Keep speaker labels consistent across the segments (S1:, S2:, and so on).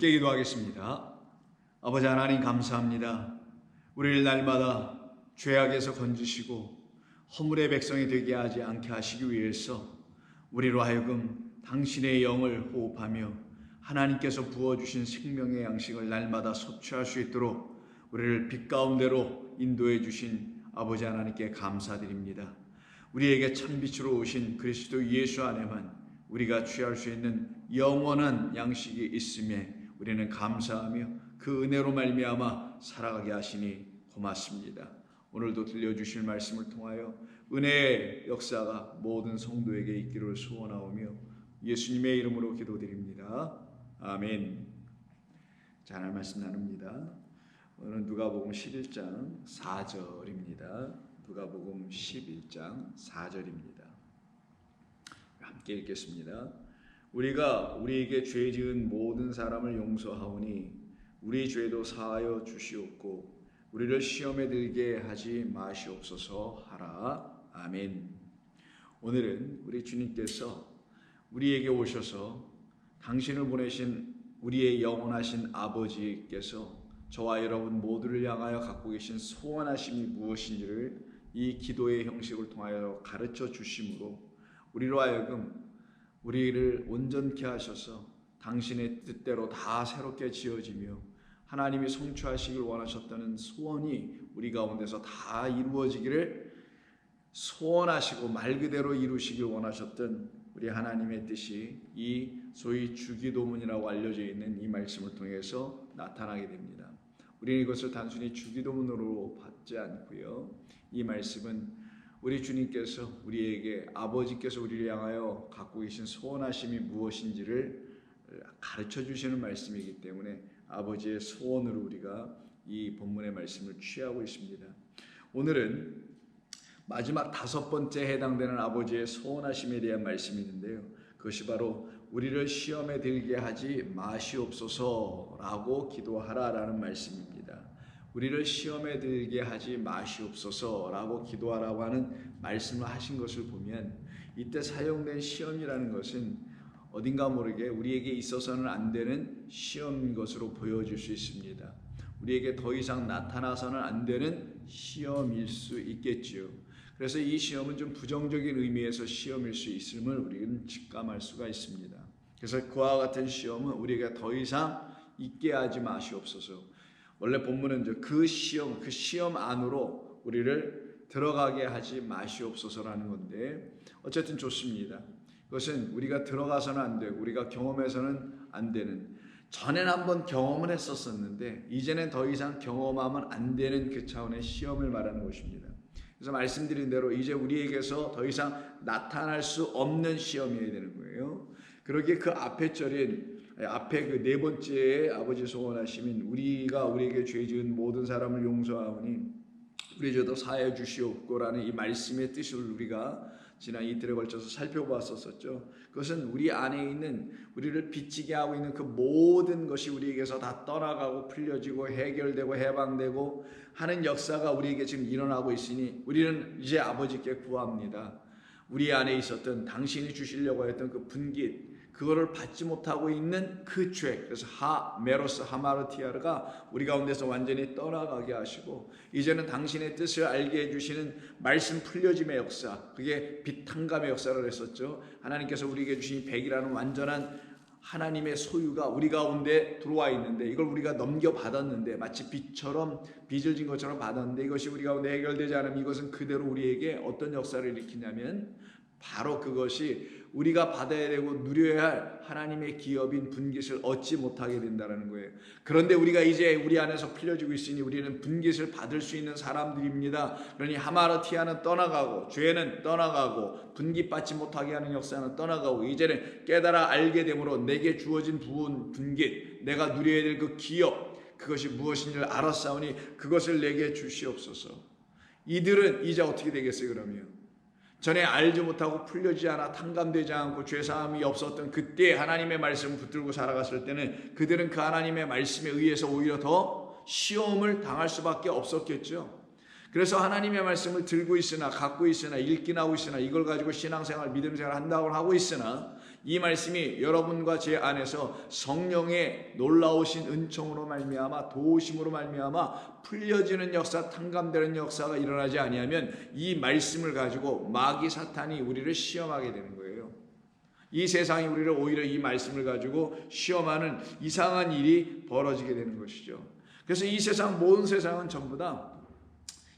S1: 함께 기도하겠습니다. 아버지 하나님 감사합니다. 우리를 날마다 죄악에서 건지시고 허물의 백성이 되게 하지 않게 하시기 위해서 우리로 하여금 당신의 영을 호흡하며 하나님께서 부어주신 생명의 양식을 날마다 섭취할 수 있도록 우리를 빛 가운데로 인도해 주신 아버지 하나님께 감사드립니다. 우리에게 참빛으로 오신 그리스도 예수 안에만 우리가 취할 수 있는 영원한 양식이 있음에 우리는 감사하며 그 은혜로 말미암아 살아가게 하시니 고맙습니다. 오늘도 들려주실 말씀을 통하여 은혜의 역사가 모든 성도에게 있기를 소원하오며 예수님의 이름으로 기도드립니다. 아멘. 자, 하나님 말씀 나눕니다. 오늘은 누가복음 11장 4절입니다. 누가복음 11장 4절입니다. 함께 읽겠습니다. 우리가 우리에게 죄 지은 모든 사람을 용서하오니 우리 죄도 사하여 주시옵고 우리를 시험에 들게 하지 마시옵소서 하라. 아멘. 오늘은 우리 주님께서 우리에게 오셔서 당신을 보내신 우리의 영원하신 아버지께서 저와 여러분 모두를 향하여 갖고 계신 소원하심이 무엇인지를 이 기도의 형식을 통하여 가르쳐 주심으로 우리로 하여금 우리를 온전케 하셔서 당신의 뜻대로 다 새롭게 지어지며 하나님이 성취하시길 원하셨다는 소원이 우리 가운데서 다 이루어지기를 소원하시고 말 그대로 이루시길 원하셨던 우리 하나님의 뜻이 이 소위 주기도문이라고 알려져 있는 이 말씀을 통해서 나타나게 됩니다. 우리는 이것을 단순히 주기도문으로 받지 않고요. 이 말씀은 우리 주님께서 우리에게 아버지께서 우리를 향하여 갖고 계신 소원하심이 무엇인지를 가르쳐 주시는 말씀이기 때문에 아버지의 소원으로 우리가 이 본문의 말씀을 취하고 있습니다. 오늘은 마지막 5번째 해당되는 아버지의 소원하심에 대한 말씀이 있는데요. 그것이 바로 우리를 시험에 들게 하지 마시옵소서라고 기도하라라는 말씀입니다. 우리를 시험에 들게 하지 마시옵소서라고 기도하라고 하는 말씀을 하신 것을 보면 이때 사용된 시험이라는 것은 어딘가 모르게 우리에게 있어서는 안 되는 시험인 것으로 보여질 수 있습니다. 우리에게 더 이상 나타나서는 안 되는 시험일 수 있겠지요. 그래서 이 시험은 좀 부정적인 의미에서 시험일 수 있음을 우리는 직감할 수가 있습니다. 그래서 그와 같은 시험은 우리에게 더 이상 있게 하지 마시옵소서. 원래 본문은 그 시험 안으로 우리를 들어가게 하지 마시옵소서라는 건데 어쨌든 좋습니다. 그것은 우리가 들어가서는 안 되고 우리가 경험해서는 안 되는, 전에는 한번 경험을 했었었는데 이제는 더 이상 경험하면 안 되는 그 차원의 시험을 말하는 것입니다. 그래서 말씀드린 대로 이제 우리에게서 더 이상 나타날 수 없는 시험이어야 되는 거예요. 그러기에 그 앞에 절인 앞에 그 네 번째의 아버지 소원하심인 우리가 우리에게 죄 지은 모든 사람을 용서하오니 우리 죄도 사하여 주시옵고라는 이 말씀의 뜻을 우리가 지난 이틀에 걸쳐서 살펴봤었죠. 그것은 우리 안에 있는 우리를 비치게 하고 있는 그 모든 것이 우리에게서 다 떠나가고 풀려지고 해결되고 해방되고 하는 역사가 우리에게 지금 일어나고 있으니 우리는 이제 아버지께 구합니다. 우리 안에 있었던 당신이 주시려고 했던 그 분깃, 그거를 받지 못하고 있는 그 죄, 그래서 메로스 하마르티아르가 우리 가운데서 완전히 떠나가게 하시고 이제는 당신의 뜻을 알게 해주시는 말씀 풀려짐의 역사, 그게 빛탕감의 역사를 했었죠. 하나님께서 우리에게 주신 백이라는 완전한 하나님의 소유가 우리 가운데 들어와 있는데 이걸 우리가 넘겨받았는데 마치 빛처럼 빚을 진 것처럼 받았는데 이것이 우리 가운데 해결되지 않으면 이것은 그대로 우리에게 어떤 역사를 일으키냐면 바로 그것이 우리가 받아야 되고 누려야 할 하나님의 기업인 분깃을 얻지 못하게 된다는 거예요. 그런데 우리가 이제 우리 안에서 풀려지고 있으니 우리는 분깃을 받을 수 있는 사람들입니다. 그러니 하마르티아는 떠나가고 죄는 떠나가고 분깃 받지 못하게 하는 역사는 떠나가고 이제는 깨달아 알게 되므로 내게 주어진 부분 분깃, 내가 누려야 될 그 기업, 그것이 무엇인지를 알았사오니 그것을 내게 주시옵소서. 이들은 이제 어떻게 되겠어요? 그러면 전에 알지 못하고 풀려지지 않아 탕감되지 않고 죄사함이 없었던 그때 하나님의 말씀을 붙들고 살아갔을 때는 그들은 그 하나님의 말씀에 의해서 오히려 더 시험을 당할 수밖에 없었겠죠. 그래서 하나님의 말씀을 들고 있으나, 갖고 있으나, 읽긴 하고 있으나, 이걸 가지고 신앙생활, 믿음생활 한다고 하고 있으나, 이 말씀이 여러분과 제 안에서 성령의 놀라우신 은총으로 말미암아, 도우심으로 말미암아 풀려지는 역사, 탕감되는 역사가 일어나지 아니하면 이 말씀을 가지고 마귀 사탄이 우리를 시험하게 되는 거예요. 이 세상이 우리를 오히려 이 말씀을 가지고 시험하는 이상한 일이 벌어지게 되는 것이죠. 그래서 이 세상, 모든 세상은 전부 다,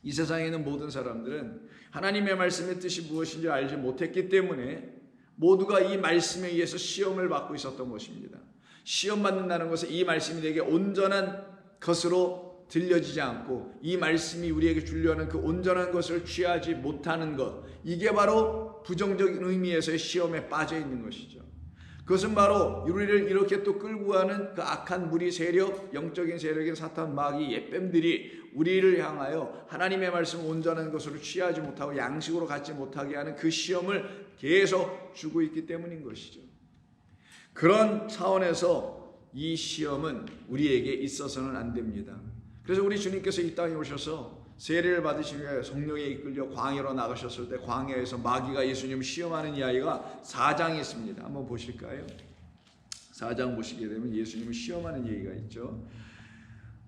S1: 이 세상에 있는 모든 사람들은 하나님의 말씀의 뜻이 무엇인지 알지 못했기 때문에 모두가 이 말씀에 의해서 시험을 받고 있었던 것입니다. 시험 받는다는 것은 이 말씀이 내게 온전한 것으로 들려지지 않고 이 말씀이 우리에게 주려는 그 온전한 것을 취하지 못하는 것, 이게 바로 부정적인 의미에서의 시험에 빠져 있는 것이죠. 그것은 바로 우리를 이렇게 또 끌고 가는 그 악한 무리 세력, 영적인 세력인 사탄, 마귀, 옛뱀들이 우리를 향하여 하나님의 말씀 온전한 것으로 취하지 못하고 양식으로 갖지 못하게 하는 그 시험을 계속 주고 있기 때문인 것이죠. 그런 차원에서 이 시험은 우리에게 있어서는 안 됩니다. 그래서 우리 주님께서 이 땅에 오셔서 세례를 받으시기 위해 성령에 이끌려 광야로 나가셨을 때 광야에서 마귀가 예수님을 시험하는 이야기가 4장에 있습니다. 한번 보실까요? 4장 보시게 되면 예수님을 시험하는 얘기가 있죠.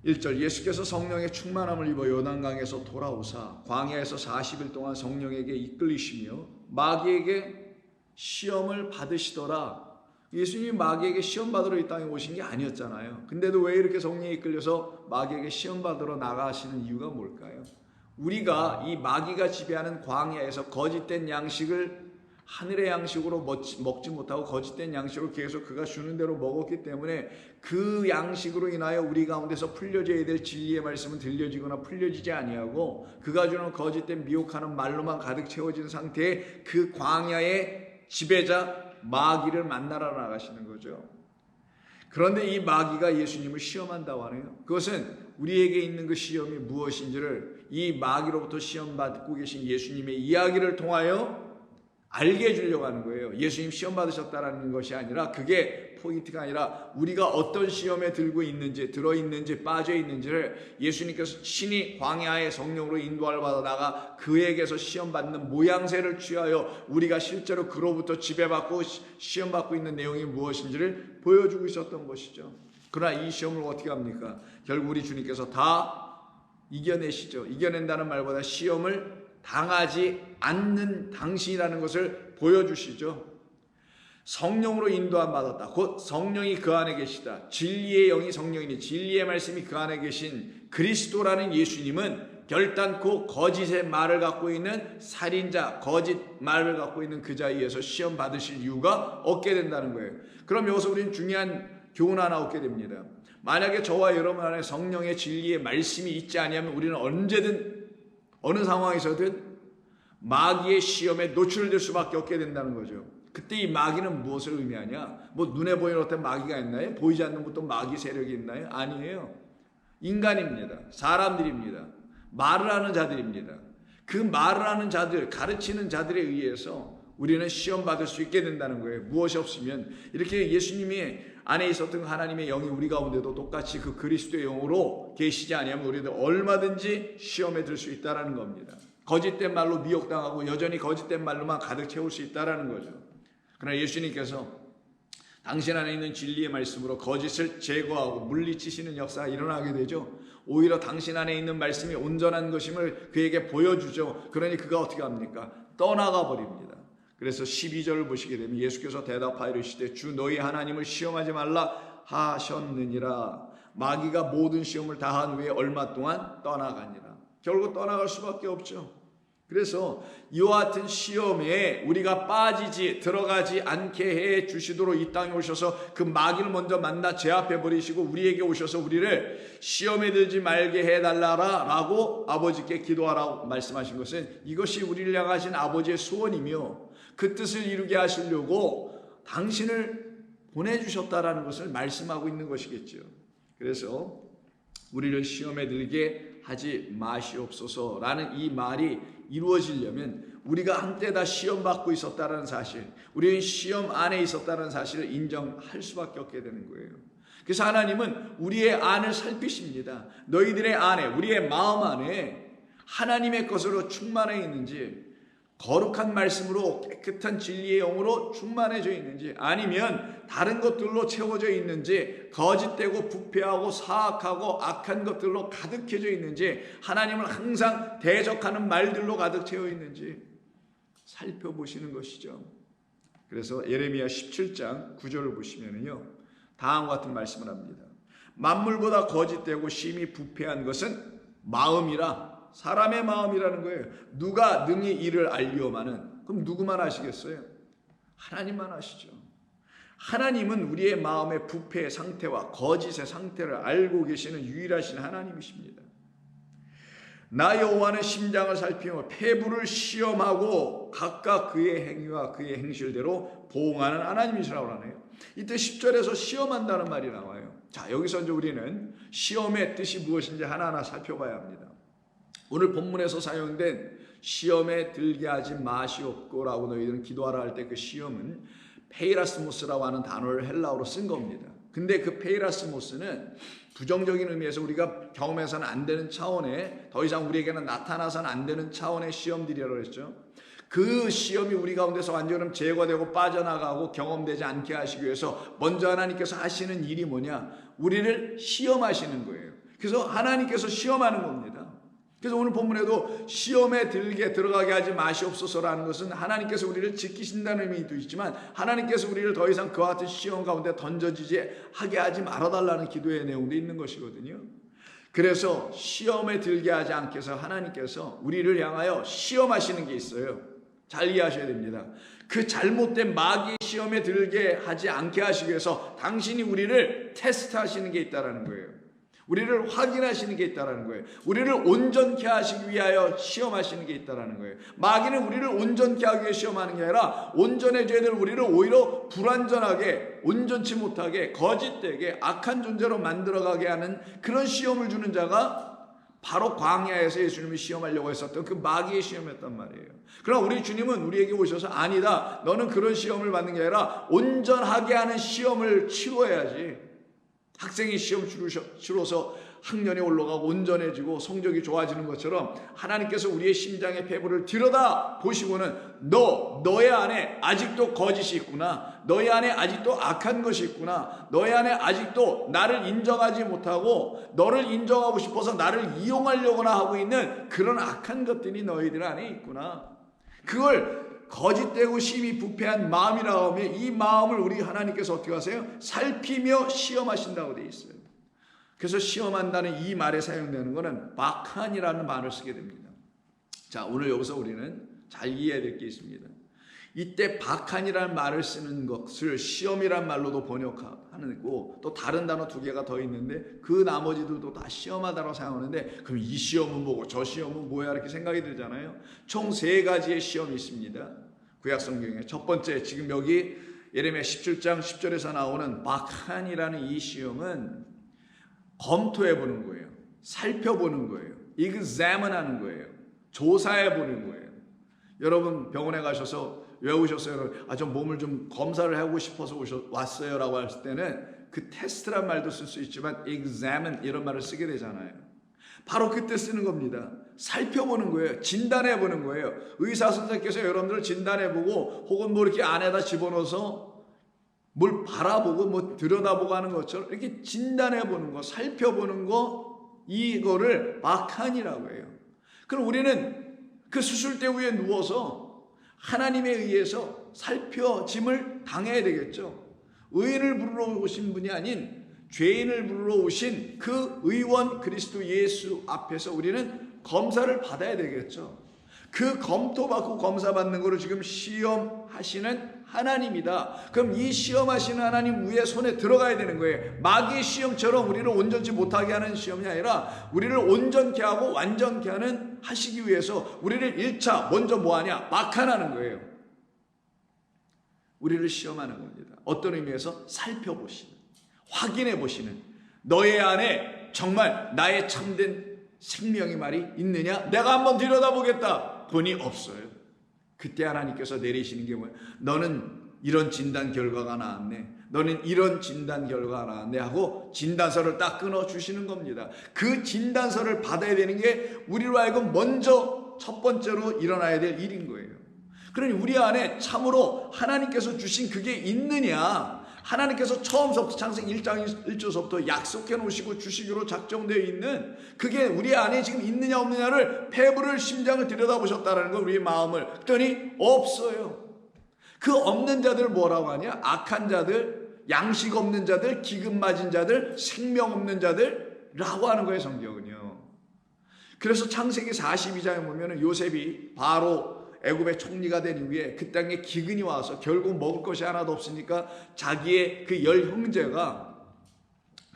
S1: 1절, 예수께서 성령의 충만함을 입어 요단강에서 돌아오사 광야에서 40일 동안 성령에게 이끌리시며 마귀에게 시험을 받으시더라. 예수님이 마귀에게 시험 받으러 이 땅에 오신 게 아니었잖아요. 근데도 왜 이렇게 성령에 이끌려서 마귀에게 시험 받으러 나가시는 이유가 뭘까요? 우리가 이 마귀가 지배하는 광야에서 거짓된 양식을 하늘의 양식으로 먹지 못하고 거짓된 양식으로 계속 그가 주는 대로 먹었기 때문에 그 양식으로 인하여 우리 가운데서 풀려져야 될 진리의 말씀은 들려지거나 풀려지지 아니하고 그가 주는 거짓된 미혹하는 말로만 가득 채워진 상태의 그 광야의 지배자 마귀를 만나러 나가시는 거죠. 그런데 이 마귀가 예수님을 시험한다고 하네요. 그것은 우리에게 있는 그 시험이 무엇인지를 이 마귀로부터 시험받고 계신 예수님의 이야기를 통하여 알게 해주려고 하는 거예요. 예수님 시험 받으셨다는 것이 아니라, 그게 포인트가 아니라 우리가 어떤 시험에 들어있는지 빠져있는지를 예수님께서 친히 광야의 성령으로 인도를 받아 나가 그에게서 시험받는 모양새를 취하여 우리가 실제로 그로부터 지배받고 시험받고 있는 내용이 무엇인지를 보여주고 있었던 것이죠. 그러나 이 시험을 어떻게 합니까? 결국 우리 주님께서 다 이겨내시죠. 이겨낸다는 말보다 시험을 당하지 않는 당신이라는 것을 보여주시죠. 성령으로 인도함 받았다. 곧 성령이 그 안에 계시다. 진리의 영이 성령이니 진리의 말씀이 그 안에 계신 그리스도라는 예수님은 결단코 거짓의 말을 갖고 있는 살인자, 거짓 말을 갖고 있는 그 자에 의해서 시험 받으실 이유가 없게 된다는 거예요. 그럼 여기서 우리는 중요한 교훈 하나 얻게 됩니다. 만약에 저와 여러분 안에 성령의 진리의 말씀이 있지 아니하면 우리는 언제든 어느 상황에서든 마귀의 시험에 노출될 수밖에 없게 된다는 거죠. 그때 이 마귀는 무엇을 의미하냐? 뭐 눈에 보이는 어떤 마귀가 있나요? 보이지 않는 어떤 마귀 세력이 있나요? 아니에요. 인간입니다. 사람들입니다. 말을 하는 자들입니다. 그 말을 하는 자들, 가르치는 자들에 의해서 우리는 시험받을 수 있게 된다는 거예요. 무엇이 없으면 이렇게 예수님이 안에 있었던 하나님의 영이 우리 가운데도 똑같이 그 그리스도의 영으로 계시지 아니하면 우리도 얼마든지 시험에 들 수 있다는 겁니다. 거짓된 말로 미혹당하고 여전히 거짓된 말로만 가득 채울 수 있다는 거죠. 그러나 예수님께서 당신 안에 있는 진리의 말씀으로 거짓을 제거하고 물리치시는 역사가 일어나게 되죠. 오히려 당신 안에 있는 말씀이 온전한 것임을 그에게 보여주죠. 그러니 그가 어떻게 합니까? 떠나가 버립니다. 그래서 12절을 보시게 되면 예수께서 대답하여 이르시되 주 너희 하나님을 시험하지 말라 하셨느니라. 마귀가 모든 시험을 다한 후에 얼마 동안 떠나가니라. 결국 떠나갈 수밖에 없죠. 그래서 이와 같은 시험에 우리가 들어가지 않게 해 주시도록 이 땅에 오셔서 그 마귀를 먼저 만나 제압해 버리시고 우리에게 오셔서 우리를 시험에 들지 말게 해달라라 라고 아버지께 기도하라고 말씀하신 것은 이것이 우리를 향하신 아버지의 소원이며 그 뜻을 이루게 하시려고 당신을 보내주셨다라는 것을 말씀하고 있는 것이겠죠. 그래서 우리를 시험에 들게 하지 마시옵소서라는 이 말이 이루어지려면 우리가 한때 다 시험받고 있었다는 사실, 우리는 시험 안에 있었다는 사실을 인정할 수밖에 없게 되는 거예요. 그래서 하나님은 우리의 안을 살피십니다. 너희들의 안에, 우리의 마음 안에 하나님의 것으로 충만해 있는지, 거룩한 말씀으로 깨끗한 진리의 영으로 충만해져 있는지, 아니면 다른 것들로 채워져 있는지, 거짓되고 부패하고 사악하고 악한 것들로 가득해져 있는지, 하나님을 항상 대적하는 말들로 가득 채워 있는지 살펴보시는 것이죠. 그래서 예레미야 17장 9절을 보시면요, 다음과 같은 말씀을 합니다. 만물보다 거짓되고 심히 부패한 것은 마음이라, 사람의 마음이라는 거예요. 누가 능히 이를 알리오마는, 그럼 누구만 아시겠어요? 하나님만 아시죠. 하나님은 우리의 마음의 부패의 상태와 거짓의 상태를 알고 계시는 유일하신 하나님이십니다. 나 여호와는 심장을 살피며 폐부를 시험하고 각각 그의 행위와 그의 행실대로 보응하는 하나님이시라고 하네요. 이때 10절에서 시험한다는 말이 나와요. 자, 여기서 이제 우리는 시험의 뜻이 무엇인지 하나하나 살펴봐야 합니다. 오늘 본문에서 사용된 시험에 들게 하지 마시옵고라고 너희들은 기도하라 할 때 그 시험은 페이라스모스라고 하는 단어를 헬라어로 쓴 겁니다. 근데 그 페이라스모스는 부정적인 의미에서 우리가 경험해서는 안 되는 차원의, 더 이상 우리에게는 나타나서는 안 되는 차원의 시험들이라고 했죠. 그 시험이 우리 가운데서 완전히 제거되고 빠져나가고 경험되지 않게 하시기 위해서 먼저 하나님께서 하시는 일이 뭐냐? 우리를 시험하시는 거예요. 그래서 하나님께서 시험하는 겁니다. 그래서 오늘 본문에도 시험에 들어가게 하지 마시옵소서라는 것은 하나님께서 우리를 지키신다는 의미도 있지만, 하나님께서 우리를 더 이상 그와 같은 시험 가운데 던져지지 하게 하지 말아달라는 기도의 내용도 있는 것이거든요. 그래서 시험에 들게 하지 않게 해서 하나님께서 우리를 향하여 시험하시는 게 있어요. 잘 이해하셔야 됩니다. 그 잘못된 마귀의 시험에 들게 하지 않게 하시기 위해서 당신이 우리를 테스트하시는 게 있다는 거예요. 우리를 확인하시는 게 있다는 거예요. 우리를 온전케 하시기 위하여 시험하시는 게 있다는 거예요. 마귀는 우리를 온전케 하기 위해 시험하는 게 아니라 온전해져야 될 우리를 오히려 불완전하게, 온전치 못하게, 거짓되게, 악한 존재로 만들어가게 하는 그런 시험을 주는 자가 바로 광야에서 예수님이 시험하려고 했었던 그 마귀의 시험이었단 말이에요. 그러나 우리 주님은 우리에게 오셔서 아니다, 너는 그런 시험을 받는 게 아니라 온전하게 하는 시험을 치러야지. 학생이 시험 치러서 학년이 올라가고 온전해지고 성적이 좋아지는 것처럼 하나님께서 우리의 심장의 폐부를 들여다 보시고는 너의 안에 아직도 거짓이 있구나, 너의 안에 아직도 악한 것이 있구나, 너의 안에 아직도 나를 인정하지 못하고 너를 인정하고 싶어서 나를 이용하려거나 하고 있는 그런 악한 것들이 너희들 안에 있구나. 그걸 거짓되고 심히 부패한 마음이라고 하면 이 마음을 우리 하나님께서 어떻게 하세요? 살피며 시험하신다고 되어 있어요. 그래서 시험한다는 이 말에 사용되는 것은 박한이라는 말을 쓰게 됩니다. 자, 오늘 여기서 우리는 잘 이해해야 될 게 있습니다. 이때 박한이라는 말을 쓰는 것을 시험이란 말로도 번역하는 거고, 또 다른 단어 2개가 더 있는데 그 나머지들도 다 시험하다고 사용하는데, 그럼 이 시험은 뭐고 저 시험은 뭐야 이렇게 생각이 들잖아요. 총 3가지의 시험이 있습니다. 구약 성경에 첫 번째, 지금 여기 예레미야 17장 10절에서 나오는 박한이라는 이 시험은 검토해 보는 거예요. 살펴보는 거예요. examine하는 거예요. 조사해 보는 거예요. 여러분 병원에 가셔서 왜 오셨어요? 좀 몸을 좀 검사를 하고 싶어서 왔어요 라고 했을 때는 그 테스트란 말도 쓸 수 있지만 examine 이런 말을 쓰게 되잖아요. 바로 그때 쓰는 겁니다. 살펴보는 거예요. 진단해 보는 거예요. 의사 선생님께서 여러분들을 진단해 보고 혹은 뭐 이렇게 안에다 집어넣어서 뭘 바라보고 뭐 들여다보고 하는 것처럼 이렇게 진단해 보는 거, 살펴보는 거, 이거를 박한이라고 해요. 그럼 우리는 그 수술대 위에 누워서 하나님에 의해서 살펴짐을 당해야 되겠죠. 의인을 부르러 오신 분이 아닌 죄인을 부르러 오신 그 의원 그리스도 예수 앞에서 우리는 검사를 받아야 되겠죠. 그 검토받고 검사받는 거로 지금 시험하시는 하나님이다. 그럼 이 시험하시는 하나님 위에 손에 들어가야 되는 거예요. 마귀의 시험처럼 우리를 온전치 못하게 하는 시험이 아니라 우리를 온전케 하고 완전케 하시기 위해서 우리를 1차 먼저 뭐하냐? 막하는 거예요. 우리를 시험하는 겁니다. 어떤 의미에서 살펴보시는, 확인해 보시는, 너의 안에 정말 나의 참된 생명의 말이 있느냐? 내가 한번 들여다보겠다. 보니 없어요. 그때 하나님께서 내리시는 게 뭐예요? 너는 이런 진단 결과가 나왔네. 너는 이런 진단 결과가 나왔네 하고 진단서를 딱 끊어주시는 겁니다. 그 진단서를 받아야 되는 게 우리로 하여금 먼저 첫 번째로 일어나야 될 일인 거예요. 그러니 우리 안에 참으로 하나님께서 주신 그게 있느냐, 하나님께서 처음부터 창세기 1장 1절서부터 약속해 놓으시고 주시기로 작정되어 있는 그게 우리 안에 지금 있느냐 없느냐를 폐부를 심장을 들여다보셨다는 거, 우리의 마음을. 그랬더니 없어요. 그 없는 자들 뭐라고 하냐? 악한 자들, 양식 없는 자들, 기근 맞은 자들, 생명 없는 자들라고 하는 거예요, 성경은요. 그래서 창세기 42장에 보면은 요셉이 바로 애굽의 총리가 된 이후에 그 땅에 기근이 와서 결국 먹을 것이 하나도 없으니까 자기의 그 열 형제가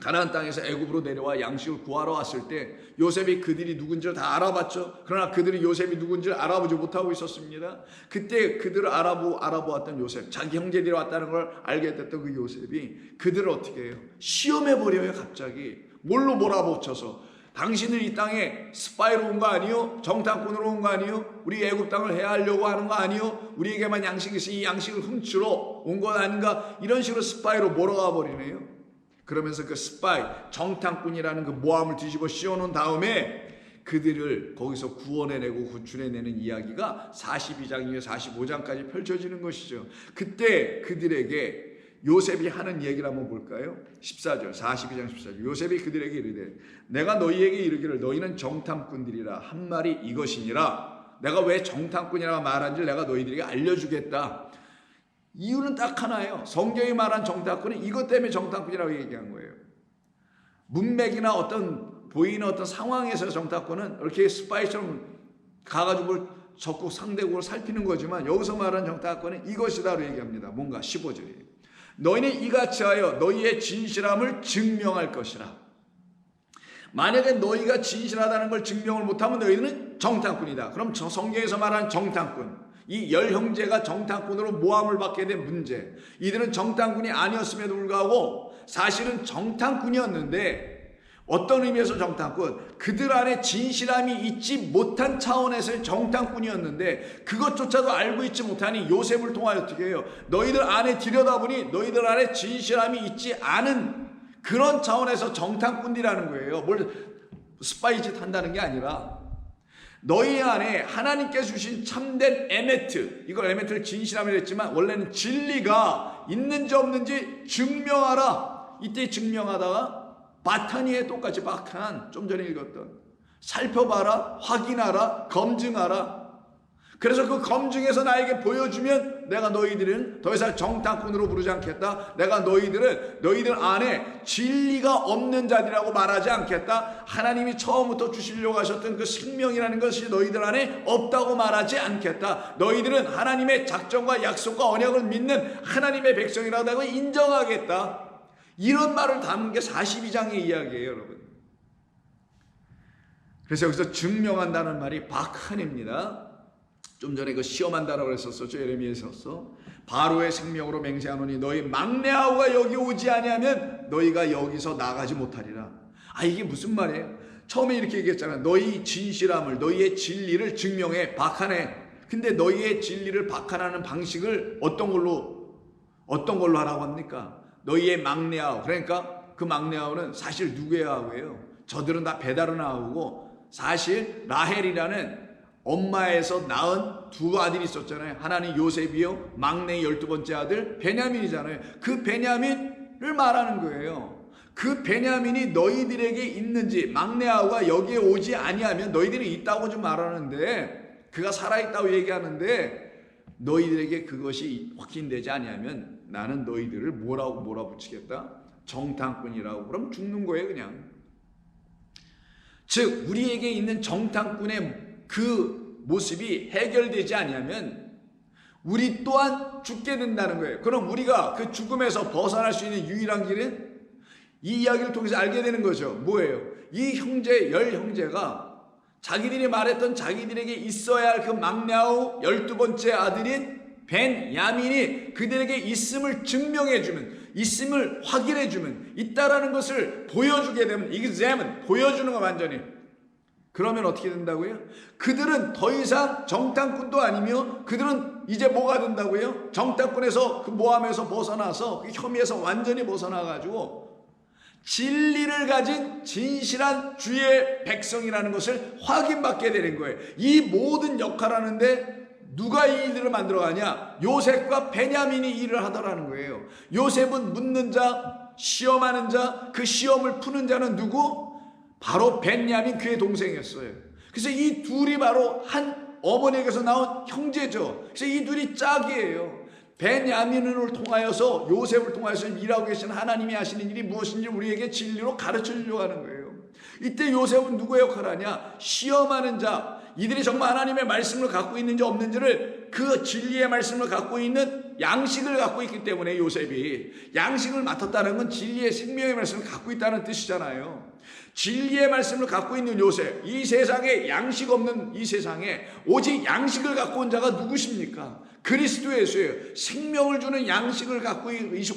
S1: 가나안 땅에서 애굽으로 내려와 양식을 구하러 왔을 때 요셉이 그들이 누군지를 다 알아봤죠. 그러나 그들이 요셉이 누군지를 알아보지 못하고 있었습니다. 그때 그들을 알아보았던 요셉, 자기 형제들이 왔다는 걸 알게 됐던 그 요셉이 그들을 어떻게 해요? 시험해버려요. 갑자기 뭘로 몰아붙여서 당신은 이 땅에 스파이로 온 거 아니요? 정탐꾼으로 온 거 아니요? 우리 애굽 땅을 해하려고 하는 거 아니요? 우리에게만 양식이 있으니 이 양식을 훔치러 온 건 아닌가? 이런 식으로 스파이로 몰아가 버리네요. 그러면서 그 스파이, 정탐꾼이라는 그 모함을 뒤집어 씌워놓은 다음에 그들을 거기서 구원해내고 구출해내는 이야기가 42장 이후에 45장까지 펼쳐지는 것이죠. 그때 그들에게 요셉이 하는 얘기를 한번 볼까요? 14절, 42장 14절. 요셉이 그들에게 이르되 내가 너희에게 이르기를 너희는 정탐꾼들이라 한 말이 이것이니라. 내가 왜 정탐꾼이라고 말한지를 내가 너희들에게 알려주겠다. 이유는 딱 하나예요. 성경이 말한 정탐꾼은 이것 때문에 정탐꾼이라고 얘기한 거예요. 문맥이나 어떤 보이는 어떤 상황에서 정탐꾼은 이렇게 스파이처럼 가가지고 적국 상대국을 살피는 거지만 여기서 말한 정탐꾼은 이것이다로 얘기합니다. 뭔가 15절이에요. 너희는 이같이 하여 너희의 진실함을 증명할 것이라. 만약에 너희가 진실하다는 걸 증명을 못하면 너희는 정탐꾼이다. 그럼 성경에서 말하는 정탐꾼, 이 열 형제가 정탐꾼으로 모함을 받게 된 문제, 이들은 정탐꾼이 아니었음에도 불구하고 사실은 정탐꾼이었는데 어떤 의미에서 정탐꾼? 그들 안에 진실함이 있지 못한 차원에서의 정탐꾼이었는데 그것조차도 알고 있지 못하니 요셉을 통하여 어떻게 해요? 너희들 안에 들여다보니 너희들 안에 진실함이 있지 않은 그런 차원에서 정탐꾼이라는 거예요. 뭘 스파이 짓 한다는 게 아니라 너희 안에 하나님께서 주신 참된 에메트, 이걸 에메트를 진실함이라 했지만 원래는 진리가 있는지 없는지 증명하라. 이때 증명하다가 바타니에 똑같이 박한, 좀 전에 읽었던 살펴봐라, 확인하라, 검증하라. 그래서 그 검증해서 나에게 보여주면 내가 너희들은 더 이상 정탐꾼으로 부르지 않겠다. 내가 너희들 안에 진리가 없는 자들이라고 말하지 않겠다. 하나님이 처음부터 주시려고 하셨던 그 생명이라는 것이 너희들 안에 없다고 말하지 않겠다. 너희들은 하나님의 작정과 약속과 언약을 믿는 하나님의 백성이라고 인정하겠다. 이런 말을 담은 게 42장의 이야기예요, 여러분. 그래서 여기서 증명한다는 말이 박한입니다. 좀 전에 그 시험한다라고 했었죠. 예레미야에서 바로의 생명으로 맹세하노니 너희 막내 아우가 여기 오지 아니하면 너희가 여기서 나가지 못하리라. 아, 이게 무슨 말이에요? 처음에 이렇게 얘기했잖아요. 너희 진실함을, 너희의 진리를 증명해, 박하네. 근데 너희의 진리를 박하는 방식을 어떤 걸로 하라고 합니까? 너희의 막내 아우. 그러니까 그 막내 아우는 사실 누구의 아우예요? 저들은 다 배다른 아우고 사실 라헬이라는 엄마에서 낳은 두 아들이 있었잖아요. 하나는 요셉이요, 막내 12번째 아들 베냐민이잖아요. 그 베냐민을 말하는 거예요. 그 베냐민이 너희들에게 있는지, 막내 아우가 여기에 오지 아니하면 너희들이 있다고 좀 말하는데, 그가 살아있다고 얘기하는데 너희들에게 그것이 확인되지 아니하면 나는 너희들을 뭐라고 몰아붙이겠다? 정탐꾼이라고. 그럼 죽는 거예요, 그냥. 즉 우리에게 있는 정탐꾼의 그 모습이 해결되지 아니하면 우리 또한 죽게 된다는 거예요. 그럼 우리가 그 죽음에서 벗어날 수 있는 유일한 길은 이 이야기를 통해서 알게 되는 거죠. 뭐예요? 이 형제, 열 형제가 자기들이 말했던 자기들에게 있어야 할 그 막내 아우 12번째 아들인 벤야민이 그들에게 있음을 증명해주면, 있음을 확인해주면, 있다라는 것을 보여주게 되면, examine, 보여주는 거 완전히. 그러면 어떻게 된다고요? 그들은 더 이상 정탐꾼도 아니며 그들은 이제 뭐가 된다고요? 정탐꾼에서 그 모함에서 벗어나서 그 혐의에서 완전히 벗어나가지고 진리를 가진 진실한 주의 백성이라는 것을 확인받게 되는 거예요. 이 모든 역할을 하는데 누가 이 일들을 만들어가냐? 요셉과 베냐민이 일을 하더라는 거예요. 요셉은 묻는 자, 시험하는 자, 그 시험을 푸는 자는 누구? 바로 베냐민, 그의 동생이었어요. 그래서 이 둘이 바로 한 어머니에게서 나온 형제죠. 그래서 이 둘이 짝이에요. 베냐민을 통하여서, 요셉을 통하여서 일하고 계신 하나님이 하시는 일이 무엇인지 우리에게 진리로 가르쳐 주려고 하는 거예요. 이때 요셉은 누구의 역할을 하냐? 시험하는 자, 이들이 정말 하나님의 말씀을 갖고 있는지 없는지를, 그 진리의 말씀을 갖고 있는 양식을 갖고 있기 때문에 요셉이 양식을 맡았다는 건 진리의 생명의 말씀을 갖고 있다는 뜻이잖아요. 진리의 말씀을 갖고 있는 요셉, 이 세상에 양식 없는 이 세상에 오직 양식을 갖고 온 자가 누구십니까? 그리스도 예수예요. 생명을 주는 양식을 갖고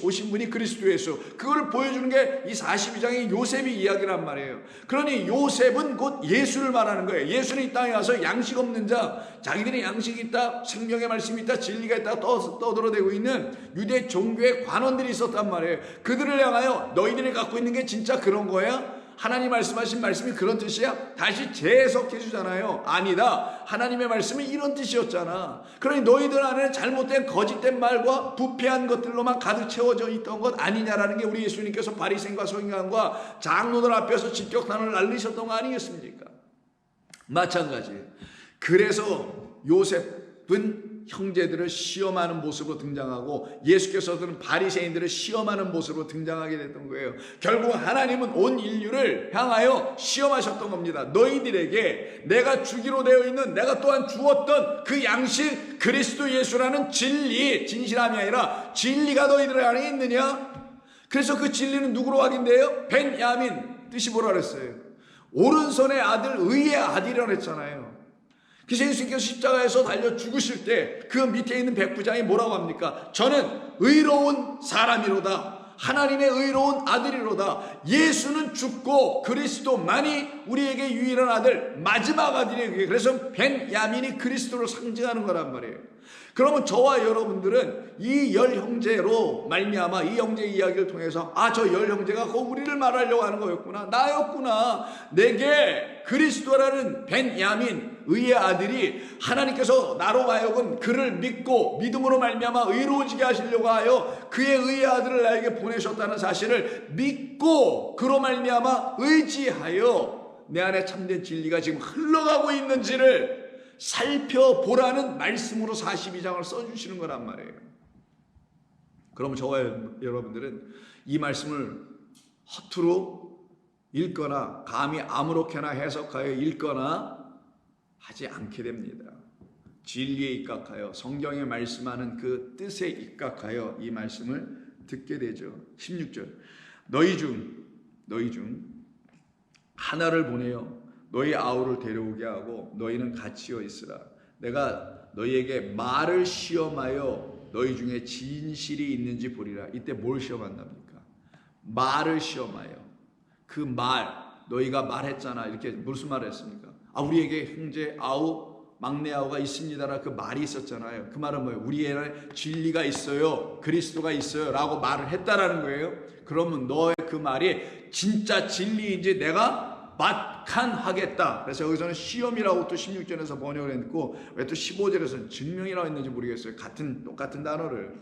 S1: 오신 분이 그리스도 예수. 그걸 보여주는 게 이 42장의 요셉의 이야기란 말이에요. 그러니 요셉은 곧 예수를 말하는 거예요. 예수는 이 땅에 와서 양식 없는 자, 자기들이 양식이 있다, 생명의 말씀이 있다, 진리가 있다 떠들어대고 있는 유대 종교의 관원들이 있었단 말이에요. 그들을 향하여 너희들이 갖고 있는 게 진짜 그런 거야? 하나님 말씀하신 말씀이 그런 뜻이야? 다시 재해석해 주잖아요. 아니다. 하나님의 말씀은 이런 뜻이었잖아. 그러니 너희들 안에는 잘못된 거짓된 말과 부패한 것들로만 가득 채워져 있던 것 아니냐라는 게 우리 예수님께서 바리새인과 서기관과 장로들 앞에서 직격탄을 날리셨던 거 아니겠습니까? 마찬가지예요. 그래서 요셉은 형제들을 시험하는 모습으로 등장하고 예수께서는 바리새인들을 시험하는 모습으로 등장하게 됐던 거예요. 결국 하나님은 온 인류를 향하여 시험하셨던 겁니다. 너희들에게 내가 주기로 되어 있는, 내가 또한 주었던 그 양식 그리스도 예수라는 진리, 진실함이 아니라 진리가 너희들 안에 있느냐? 그래서 그 진리는 누구로 확인돼요? 베냐민, 뜻이 뭐라 그랬어요? 오른손의 아들, 의의 아들이라고 그랬잖아요. 그래서 예수님께서 십자가에서 달려 죽으실 때 그 밑에 있는 백부장이 뭐라고 합니까? 저는 의로운 사람이로다. 하나님의 의로운 아들이로다. 예수는 죽고 그리스도만이 우리에게 유일한 아들, 마지막 아들이에요. 그래서 베냐민이 그리스도를 상징하는 거란 말이에요. 그러면 저와 여러분들은 이 열 형제로 말미암아 이 형제 이야기를 통해서 저 열 형제가 우리를 말하려고 하는 거였구나, 나였구나, 내게 그리스도라는 베냐민 의의 아들이 하나님께서 나로 하여금 그를 믿고 믿음으로 말미암아 의로워지게 하시려고 하여 그의 의의 아들을 나에게 보내셨다는 사실을 믿고 그로 말미암아 의지하여 내 안에 참된 진리가 지금 흘러가고 있는지를 살펴보라는 말씀으로 42장을 써주시는 거란 말이에요. 그럼 저와 여러분들은 이 말씀을 허투루 읽거나 감히 아무렇게나 해석하여 읽거나 하지 않게 됩니다. 진리에 입각하여 성경에 말씀하는 그 뜻에 입각하여 이 말씀을 듣게 되죠. 16절 너희 중 하나를 보내어 너희 아우를 데려오게 하고 너희는 같이어 있으라. 내가 너희에게 말을 시험하여 너희 중에 진실이 있는지 보리라. 이때 뭘 시험한답니까? 말을 시험하여. 그 말, 너희가 말했잖아. 이렇게 무슨 말을 했습니까? 우리에게 형제 아우, 막내 아우가 있습니다라 그 말이 있었잖아요. 그 말은 뭐예요? 우리에게 진리가 있어요, 그리스도가 있어요 라고 말을 했다라는 거예요. 그러면 너의 그 말이 진짜 진리인지 내가 막한하겠다. 그래서 여기서는 시험이라고 또 16절에서 번역을 했고 왜 또 15절에서는 증명이라고 했는지 모르겠어요. 똑같은 단어를.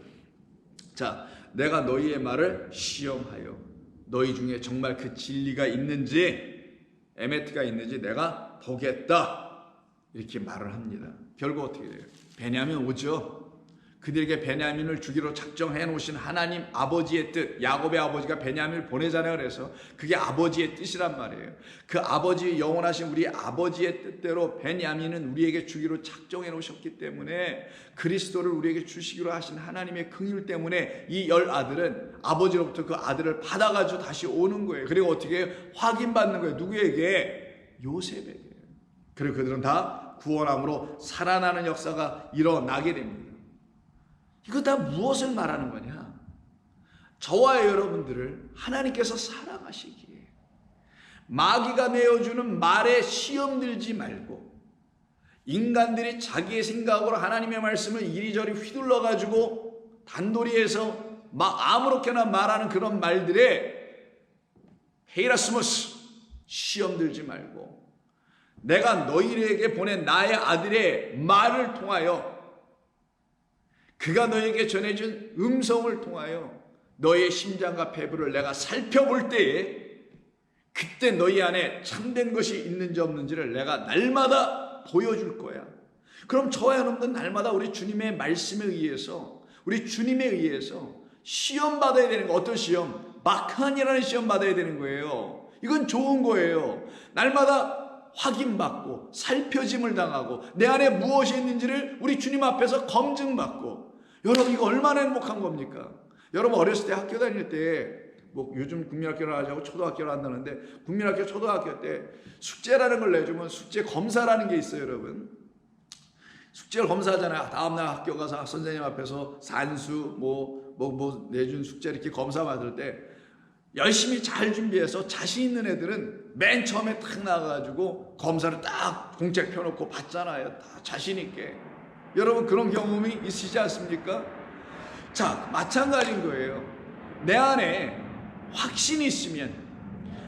S1: 자, 내가 너희의 말을 시험하여 너희 중에 정말 그 진리가 있는지, 에메트가 있는지 내가 보겠다. 이렇게 말을 합니다. 결국 어떻게 돼요? 베냐민 오죠. 그들에게 베냐민을 주기로 작정해 놓으신 하나님 아버지의 뜻, 야곱의 아버지가 베냐민을 보내잖아요. 그래서 그게 아버지의 뜻이란 말이에요. 그 아버지, 영원하신 우리 아버지의 뜻대로 베냐민은 우리에게 주기로 작정해 놓으셨기 때문에 그리스도를 우리에게 주시기로 하신 하나님의 긍휼 때문에 이 열 아들은 아버지로부터 그 아들을 받아가지고 다시 오는 거예요. 그리고 어떻게 해요? 확인받는 거예요. 누구에게? 요셉에게. 그리고 그들은 다 구원함으로 살아나는 역사가 일어나게 됩니다. 이거 다 무엇을 말하는 거냐? 저와 여러분들을 하나님께서 사랑하시기에 마귀가 내어주는 말에 시험 들지 말고 인간들이 자기의 생각으로 하나님의 말씀을 이리저리 휘둘러 가지고 단도리해서 막 아무렇게나 말하는 그런 말들에 헤이라스모스, 시험 들지 말고 내가 너희에게 보낸 나의 아들의 말을 통하여, 그가 너에게 전해준 음성을 통하여 너의 심장과 폐부를 내가 살펴볼 때에 그때 너희 안에 참된 것이 있는지 없는지를 내가 날마다 보여줄 거야. 그럼 저와 여러분들 날마다 우리 주님의 말씀에 의해서, 우리 주님에 의해서 시험 받아야 되는 거. 어떤 시험? 막한이라는 시험 받아야 되는 거예요. 이건 좋은 거예요. 날마다 확인받고 살펴짐을 당하고 내 안에 무엇이 있는지를 우리 주님 앞에서 검증받고. 여러분, 이거 얼마나 행복한 겁니까? 여러분, 어렸을 때 학교 다닐 때 뭐 요즘 국민학교를 하자고 초등학교를 한다는데, 국민학교 초등학교 때 숙제라는 걸 내주면 숙제 검사라는 게 있어요. 여러분, 숙제를 검사하잖아요. 다음날 학교 가서 선생님 앞에서 산수 뭐 내준 숙제 이렇게 검사 받을 때 열심히 잘 준비해서 자신 있는 애들은 맨 처음에 탁 나가가지고 검사를 딱 공책 펴놓고 받잖아요. 다 자신 있게. 여러분, 그런 경험이 있으시지 않습니까? 자, 마찬가지인 거예요. 내 안에 확신이 있으면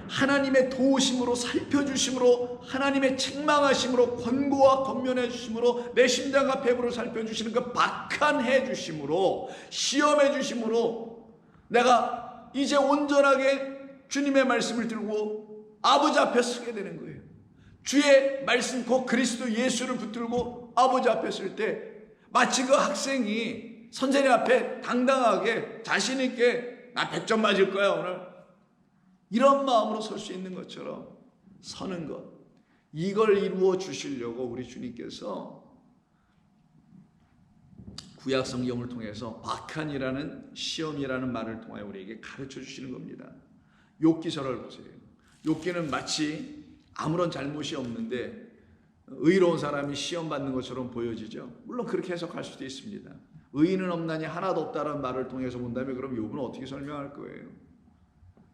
S1: 하나님의 도우심으로, 살펴주심으로, 하나님의 책망하심으로, 권고와 권면해 주심으로, 내 심장과 폐부를 살펴주시는 그 박한해 주심으로, 시험해 주심으로 내가 이제 온전하게 주님의 말씀을 들고 아버지 앞에 서게 되는 거예요. 주의 말씀, 곧 그리스도 예수를 붙들고 아버지 앞에 설 때 마치 그 학생이 선생님 앞에 당당하게 자신 있게 나 100점 맞을 거야 오늘, 이런 마음으로 설 수 있는 것처럼 서는 것, 이걸 이루어 주시려고 우리 주님께서 구약 성경을 통해서 박한이라는 시험이라는 말을 통하여 우리에게 가르쳐 주시는 겁니다. 욥기서를 보세요. 욥기는 마치 아무런 잘못이 없는데 의로운 사람이 시험 받는 것처럼 보여지죠. 물론 그렇게 해석할 수도 있습니다. 의인은 없나니 하나도 없다는 말을 통해서 본다면 그럼 욥은 어떻게 설명할 거예요?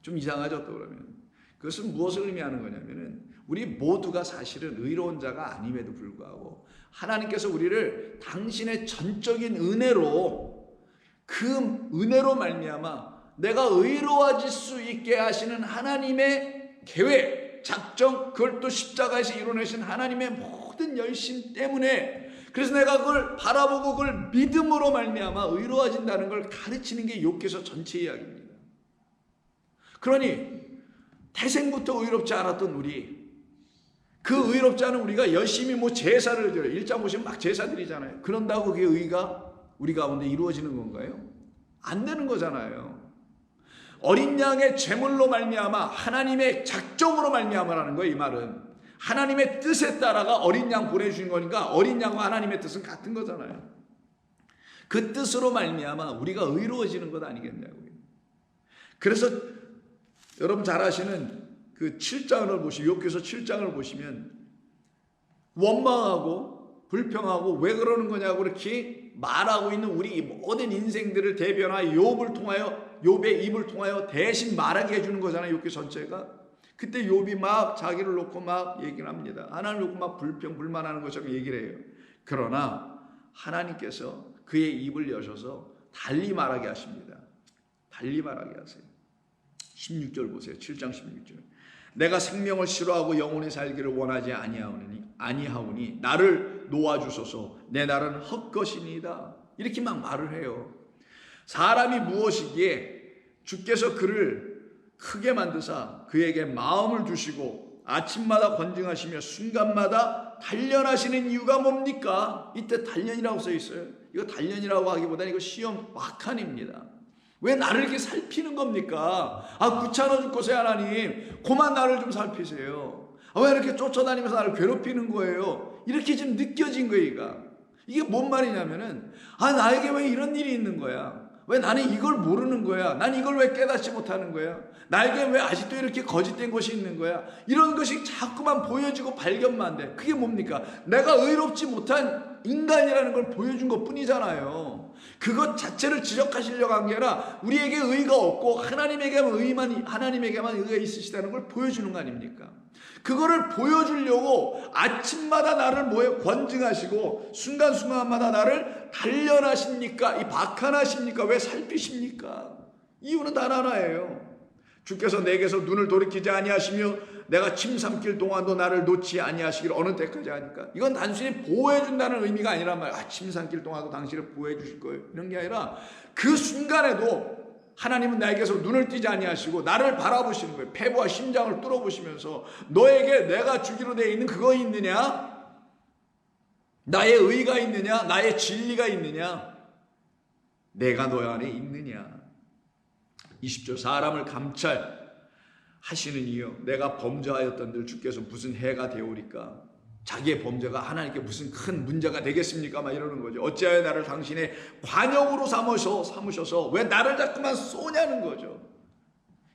S1: 좀 이상하죠. 또 그러면 그것은 무엇을 의미하는 거냐면은 우리 모두가 사실은 의로운 자가 아님에도 불구하고 하나님께서 우리를 당신의 전적인 은혜로, 그 은혜로 말미암아 내가 의로워질 수 있게 하시는 하나님의 계획, 작정, 그걸 또 십자가에서 이뤄내신 하나님의 모든 열심 때문에, 그래서 내가 그걸 바라보고 그걸 믿음으로 말미암아 의로워진다는 걸 가르치는 게 욥기서 전체 이야기입니다. 그러니 태생부터 의롭지 않았던 우리, 그 의롭지 않은 우리가 열심히 뭐 제사를 드려요. 일장 보시면 막 제사 드리잖아요. 그런다고 그게 의가 우리 가운데 이루어지는 건가요? 안 되는 거잖아요. 어린 양의 제물로 말미암아 하나님의 작정으로 말미암아라는 거예요. 이 말은 하나님의 뜻에 따라가 어린 양 보내주신 거니까 어린 양과 하나님의 뜻은 같은 거잖아요. 그 뜻으로 말미암아 우리가 의로워지는 것 아니겠냐고요. 그래서 여러분 잘 아시는 그 7장을 보시면, 욥기서 7장을 보시면 원망하고 불평하고 왜 그러는 거냐고 이렇게 말하고 있는 우리 모든 인생들을 대변하여 욥을 통하여, 욥의 입을 통하여 대신 말하게 해주는 거잖아요. 욥기 전체가. 그때 욥이 막 자기를 놓고 막 얘기를 합니다. 하나님을 놓고 막 불평 불만하는 것처럼 얘기를 해요. 그러나 하나님께서 그의 입을 여셔서 달리 말하게 하십니다. 달리 말하게 하세요. 16절 보세요. 7장 16절. 내가 생명을 싫어하고 영원히 살기를 원하지 아니하오니 나를 놓아주소서. 내 날은 헛것이니이다. 이렇게 막 말을 해요. 사람이 무엇이기에 주께서 그를 크게 만드사 그에게 마음을 주시고 아침마다 권징하시며 순간마다 단련하시는 이유가 뭡니까? 이때 단련이라고 써 있어요. 이거 단련이라고 하기보다는 이거 시험 막한입니다. 왜 나를 이렇게 살피는 겁니까? 귀찮아 죽겠어요 하나님. 그만 나를 좀 살피세요. 왜 이렇게 쫓아다니면서 나를 괴롭히는 거예요? 이렇게 지금 느껴진 거예요. 이게 뭔 말이냐면은 나에게 왜 이런 일이 있는 거야? 왜 나는 이걸 모르는 거야? 난 이걸 왜 깨닫지 못하는 거야? 나에게 왜 아직도 이렇게 거짓된 것이 있는 거야? 이런 것이 자꾸만 보여지고 발견만 돼. 그게 뭡니까? 내가 의롭지 못한 인간이라는 걸 보여준 것 뿐이잖아요. 그 그것 자체를 지적하시려고 한 게 아니라 우리에게 의가 없고 하나님에게만 의가 있으시다는 걸 보여주는 거 아닙니까? 그거를 보여주려고 아침마다 나를 권증하시고 순간순간마다 나를 단련하십니까? 이 박한하십니까? 왜 살피십니까? 이유는 단 하나예요. 주께서 내게서 눈을 돌이키지 아니하시며 내가 침 삼킬 동안도 나를 놓지 아니하시기를 어느 때까지 하니까. 이건 단순히 보호해준다는 의미가 아니란 말이에요. 침 삼킬 동안도 당신을 보호해 주실 거예요, 이런 게 아니라 그 순간에도 하나님은 나에게서 눈을 띄지 아니하시고 나를 바라보시는 거예요. 폐부와 심장을 뚫어보시면서 너에게 내가 주기로 되어 있는 그거 있느냐? 나의 의가 있느냐? 나의 진리가 있느냐? 내가 너 안에 있느냐? 20절 사람을 감찰하시는 이요 내가 범죄하였던들 주께서 무슨 해가 되오리까? 자기의 범죄가 하나님께 무슨 큰 문제가 되겠습니까? 막 이러는 거죠. 어찌하여 나를 당신의 관역으로 삼으셔서 왜 나를 자꾸만 쏘냐는 거죠.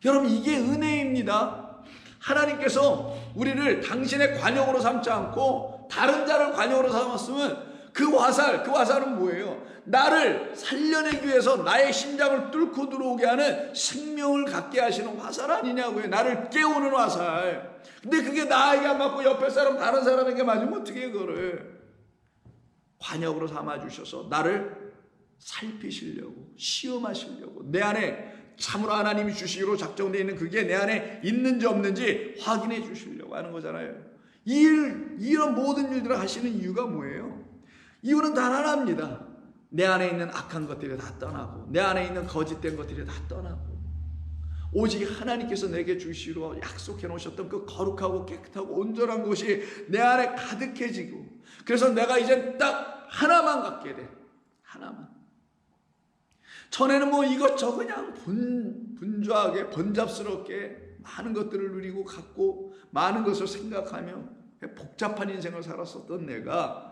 S1: 여러분, 이게 은혜입니다. 하나님께서 우리를 당신의 관역으로 삼지 않고 다른 자를 관역으로 삼았으면 그 화살은 뭐예요? 나를 살려내기 위해서 나의 심장을 뚫고 들어오게 하는 생명을 갖게 하시는 화살 아니냐고요. 나를 깨우는 화살. 근데 그게 나에게 안 맞고 옆에 사람 다른 사람에게 맞으면 어떻게 그거를 관역으로 삼아주셔서 나를 살피시려고, 시험하시려고, 내 안에 참으로 하나님이 주시기로 작정되어 있는 그게 내 안에 있는지 없는지 확인해 주시려고 하는 거잖아요. 이런 모든 일들을 하시는 이유가 뭐예요? 이유는 단 하나입니다. 내 안에 있는 악한 것들이 다 떠나고 내 안에 있는 거짓된 것들이 다 떠나고 오직 하나님께서 내게 주시기로 약속해 놓으셨던 그 거룩하고 깨끗하고 온전한 것이 내 안에 가득해지고, 그래서 내가 이제 딱 하나만 갖게 돼. 하나만. 전에는 뭐 이것저것 그냥 분주하게 번잡스럽게 많은 것들을 누리고 갖고 많은 것을 생각하며 복잡한 인생을 살았었던 내가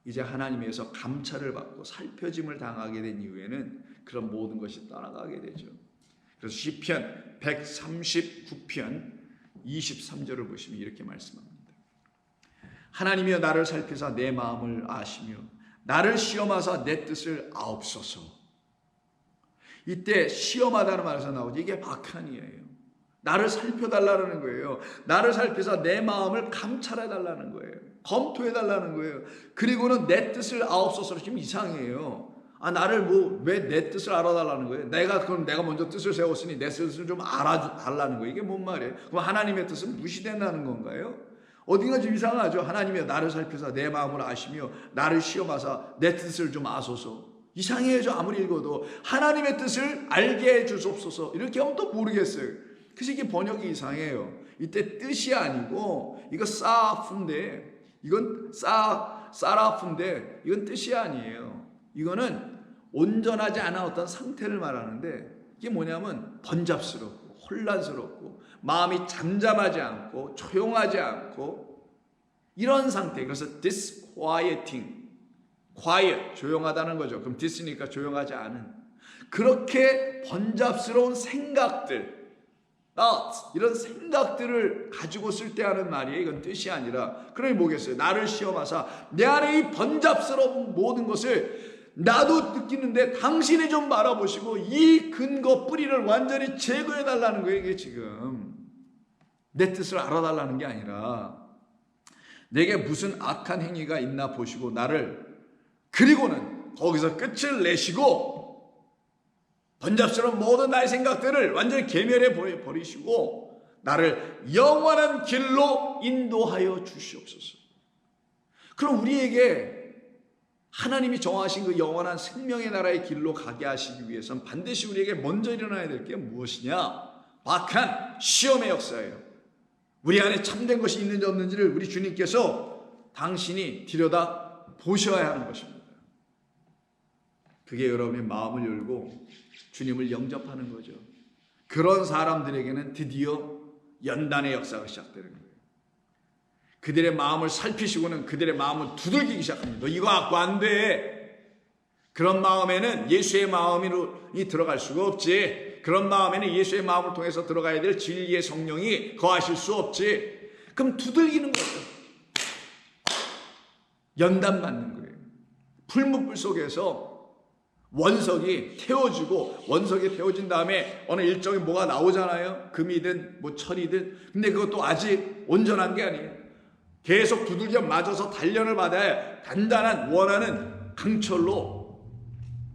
S1: 이제 하나님에서 감찰을 받고 살펴짐을 당하게 된 이후에는 그런 모든 것이 떠나가게 되죠. 그래서 시편 139편 23절을 보시면 이렇게 말씀합니다. 하나님이여 나를 살피사 내 마음을 아시며 나를 시험하사 내 뜻을 아옵소서. 이때 시험하다는 말에서 나오지, 이게 박한이에요. 나를 살펴달라는 거예요. 나를 살피사 내 마음을 감찰해달라는 거예요. 검토해달라는 거예요. 그리고는 내 뜻을 아옵소서. 지금 이상해요. 나를 왜 내 뜻을 알아달라는 거예요? 그럼 내가 먼저 뜻을 세웠으니 내 뜻을 좀 알아달라는 거예요. 이게 뭔 말이에요? 그럼 하나님의 뜻은 무시된다는 건가요? 어딘가 좀 이상하죠. 하나님이 나를 살펴서 내 마음을 아시며 나를 시험하사 내 뜻을 좀 아소서. 이상해요. 아무리 읽어도 하나님의 뜻을 알게 해주옵소서. 이렇게 하면 또 모르겠어요. 그래서 이게 번역이 이상해요. 이때 뜻이 아니고 이거 사프인데, 이건 사라프인데 이건 뜻이 아니에요. 이거는 온전하지 않은 어떤 상태를 말하는데, 이게 뭐냐면 번잡스럽고 혼란스럽고 마음이 잠잠하지 않고 조용하지 않고 이런 상태. 그래서 disquieting, quiet, 조용하다는 거죠. 그럼 dis니까 조용하지 않은, 그렇게 번잡스러운 생각들, thoughts, 이런 생각들을 가지고 쓸 때 하는 말이에요. 이건 뜻이 아니라, 그러니 뭐겠어요? 나를 시험하사 내 안에 이 번잡스러운 모든 것을 나도 느끼는데 당신이 좀 바라보시고 이 근거 뿌리를 완전히 제거해 달라는 거예요. 이게 지금 내 뜻을 알아달라는 게 아니라 내게 무슨 악한 행위가 있나 보시고 나를, 그리고는 거기서 끝을 내시고 번잡스러운 모든 나의 생각들을 완전히 계멸해 버리시고 나를 영원한 길로 인도하여 주시옵소서. 그럼 우리에게 하나님이 정하신 그 영원한 생명의 나라의 길로 가게 하시기 위해서는 반드시 우리에게 먼저 일어나야 될 게 무엇이냐? 박한 시험의 역사예요. 우리 안에 참된 것이 있는지 없는지를 우리 주님께서 당신이 들여다 보셔야 하는 것입니다. 그게 여러분의 마음을 열고 주님을 영접하는 거죠. 그런 사람들에게는 드디어 연단의 역사가 시작되는 거예요. 그들의 마음을 살피시고는 그들의 마음을 두들기기 시작합니다. 너 이거 갖고 안 돼. 그런 마음에는 예수의 마음이 들어갈 수가 없지. 그런 마음에는 예수의 마음을 통해서 들어가야 될 진리의 성령이 거하실 수 없지. 그럼 두들기는 거죠. 연단 받는 거예요. 풀무불 속에서 원석이 태워지고, 원석이 태워진 다음에 어느 일정에 뭐가 나오잖아요. 금이든 뭐 철이든. 근데 그것도 아직 온전한 게 아니에요. 계속 두들겨 맞아서 단련을 받아야 단단한 원하는 강철로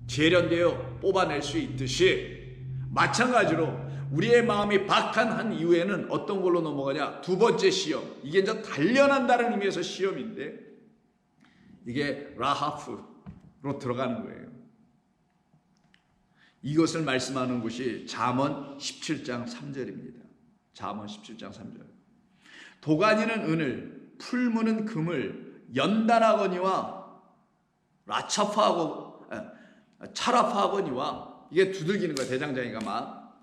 S1: 재련되어 뽑아낼 수 있듯이, 마찬가지로 우리의 마음이 박한한 이후에는 어떤 걸로 넘어가냐? 두 번째 시험. 이게 이제 단련한다는 의미에서 시험인데, 이게 라하프로 들어가는 거예요. 이것을 말씀하는 곳이 잠언 17장 3절입니다. 잠언 17장 3절. 도가니는 은을, 풀무는 금을 연단하거니와 차라파하거니와, 이게 두들기는 거야. 대장장이가 막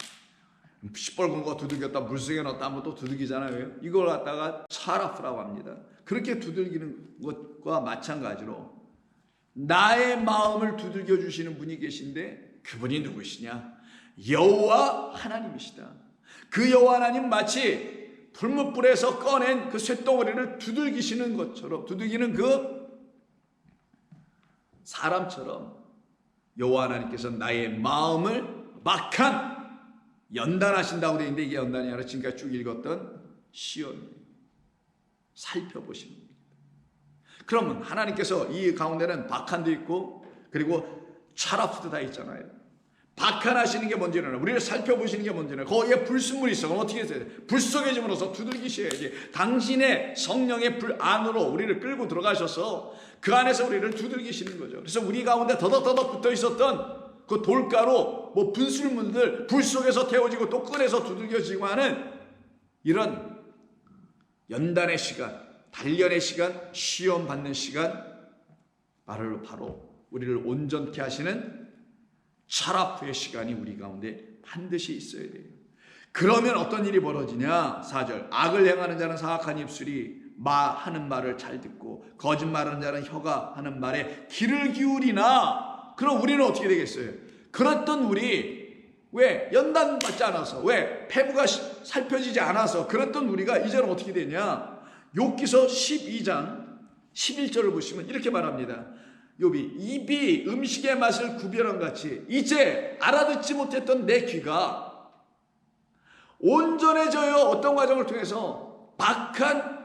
S1: 시뻘건 거 두들겼다 물속에 넣었다 한번 또 두들기잖아요. 이걸 갖다가 차라프라고 합니다. 그렇게 두들기는 것과 마찬가지로 나의 마음을 두들겨 주시는 분이 계신데, 그분이 누구시냐? 여호와 하나님이시다. 그 여호와 하나님 마치 풀무불에서 꺼낸 그 쇳덩어리를 두들기시는 것처럼, 두들기는 그 사람처럼 여호와 하나님께서 나의 마음을 막한 연단하신다고 되어 있는데, 이게 연단이 아니라 지금까지 쭉 읽었던 시험이에요. 살펴보시는 겁니다. 그러면 하나님께서 이 가운데는 박한도 있고 그리고 차라프도 다 있잖아요. 박한하시는 게 뭔지는, 우리를 살펴보시는 게 뭔지는, 거기에 불순물이 있어. 그럼 어떻게 해야 돼? 불 속에 집어넣어서 두들기셔야지. 당신의 성령의 불 안으로 우리를 끌고 들어가셔서 그 안에서 우리를 두들기시는 거죠. 그래서 우리 가운데 더덕더덕 붙어 있었던 그 돌가루, 뭐 분술물들 불 속에서 태워지고 또 꺼내서 두들겨지고 하는 이런 연단의 시간, 단련의 시간, 시험 받는 시간, 바로 우리를 온전케 하시는 차라프의 시간이 우리 가운데 반드시 있어야 돼요. 그러면 어떤 일이 벌어지냐? 4절. 악을 행하는 자는 사악한 입술이 하는 말을 잘 듣고, 거짓말하는 자는 혀가 하는 말에 귀를 기울이나. 그럼 우리는 어떻게 되겠어요? 그랬던 우리, 왜 연단받지 않아서, 왜 폐부가 살펴지지 않아서 그랬던 우리가 이제는 어떻게 되냐? 욥기서 12장 11절을 보시면 이렇게 말합니다. 욥이, 입이 음식의 맛을 구별한 같이 이제 알아듣지 못했던 내 귀가 온전해져요. 어떤 과정을 통해서? 박한,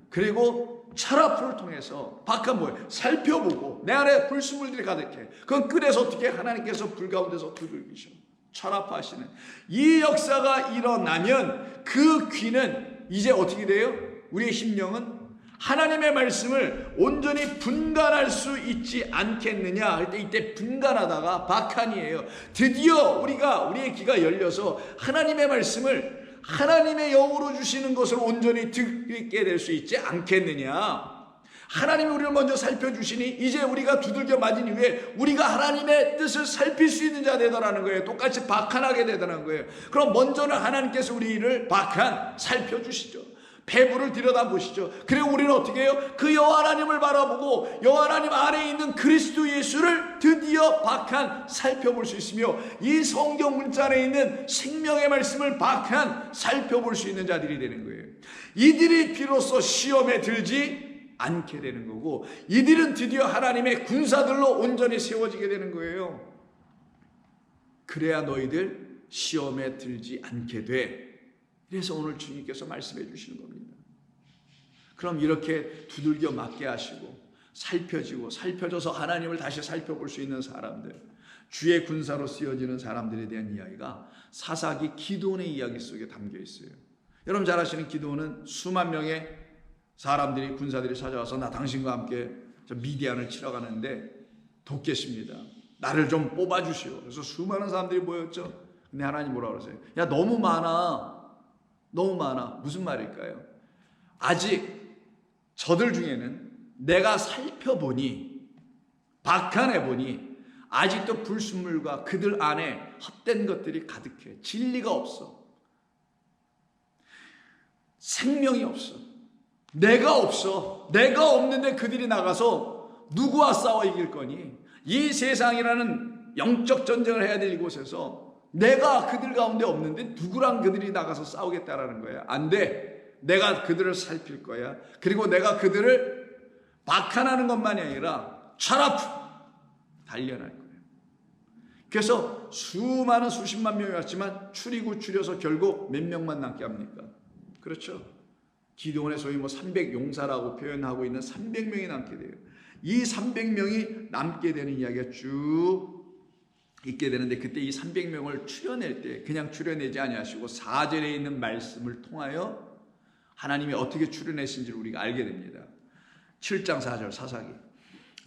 S1: 그리고 차라프를 통해서. 박한 뭐예요? 살펴보고 내 안에 불순물들이 가득해. 그건 끓여서 어떻게 하나님께서 불 가운데서 두들기셔. 차라파하시는 이 역사가 일어나면 그 귀는 이제 어떻게 돼요? 우리의 심령은 하나님의 말씀을 온전히 분간할 수 있지 않겠느냐 할 때, 이때 분간하다가 박한이에요. 드디어 우리의 귀가 열려서 하나님의 말씀을 하나님의 영으로 주시는 것을 온전히 듣게 될 수 있지 않겠느냐. 하나님이 우리를 먼저 살펴주시니 이제 우리가 두들겨 맞은 이후에 우리가 하나님의 뜻을 살필 수 있는 자 되더라는 거예요. 똑같이 박한하게 되더라는 거예요. 그럼 먼저는 하나님께서 우리를 살펴주시죠. 배부를 들여다보시죠. 그리고 우리는 어떻게 해요? 그 여호와 하나님을 바라보고 여호와 하나님 안에 있는 그리스도 예수를 드디어 살펴볼 수 있으며, 이 성경 문자 안에 있는 생명의 말씀을 살펴볼 수 있는 자들이 되는 거예요. 이들이 비로소 시험에 들지 않게 되는 거고, 이들은 드디어 하나님의 군사들로 온전히 세워지게 되는 거예요. 그래야 너희들 시험에 들지 않게 돼. 그래서 오늘 주님께서 말씀해 주시는 겁니다. 그럼 이렇게 두들겨 맞게 하시고 살펴져서 하나님을 다시 살펴볼 수 있는 사람들, 주의 군사로 쓰여지는 사람들에 대한 이야기가 사사기 기드온의 이야기 속에 담겨 있어요. 여러분 잘 아시는 기드온은 수만 명의 사람들이, 군사들이 찾아와서 나 당신과 함께 저 미디안을 치러 가는데 돕겠습니다. 나를 좀 뽑아주시오. 그래서 수많은 사람들이 모였죠. 근데 하나님 뭐라고 그러세요? 야, 너무 많아. 무슨 말일까요? 아직 저들 중에는 내가 살펴보니, 박한해보니 아직도 불순물과 그들 안에 헛된 것들이 가득해. 진리가 없어. 생명이 없어. 내가 없어. 내가 없는데 그들이 나가서 누구와 싸워 이길 거니? 이 세상이라는 영적 전쟁을 해야 될 이곳에서 내가 그들 가운데 없는데 누구랑 그들이 나가서 싸우겠다라는 거야. 안 돼. 내가 그들을 살필 거야. 그리고 내가 그들을 박한하는 것만이 아니라 차라프 단련할 거야. 그래서 수많은 수십만 명이 왔지만 줄여서 결국 몇 명만 남게 합니까? 그렇죠. 기드온의 소위 300용사라고 표현하고 있는 300명이 남게 돼요. 이 300명이 남게 되는 이야기가 쭉 있게 되는데, 그때 이 300명을 추려낼 때 그냥 추려내지 아니하시고 4절에 있는 말씀을 통하여 하나님이 어떻게 추려내신지를 우리가 알게 됩니다. 7장 4절 사사기.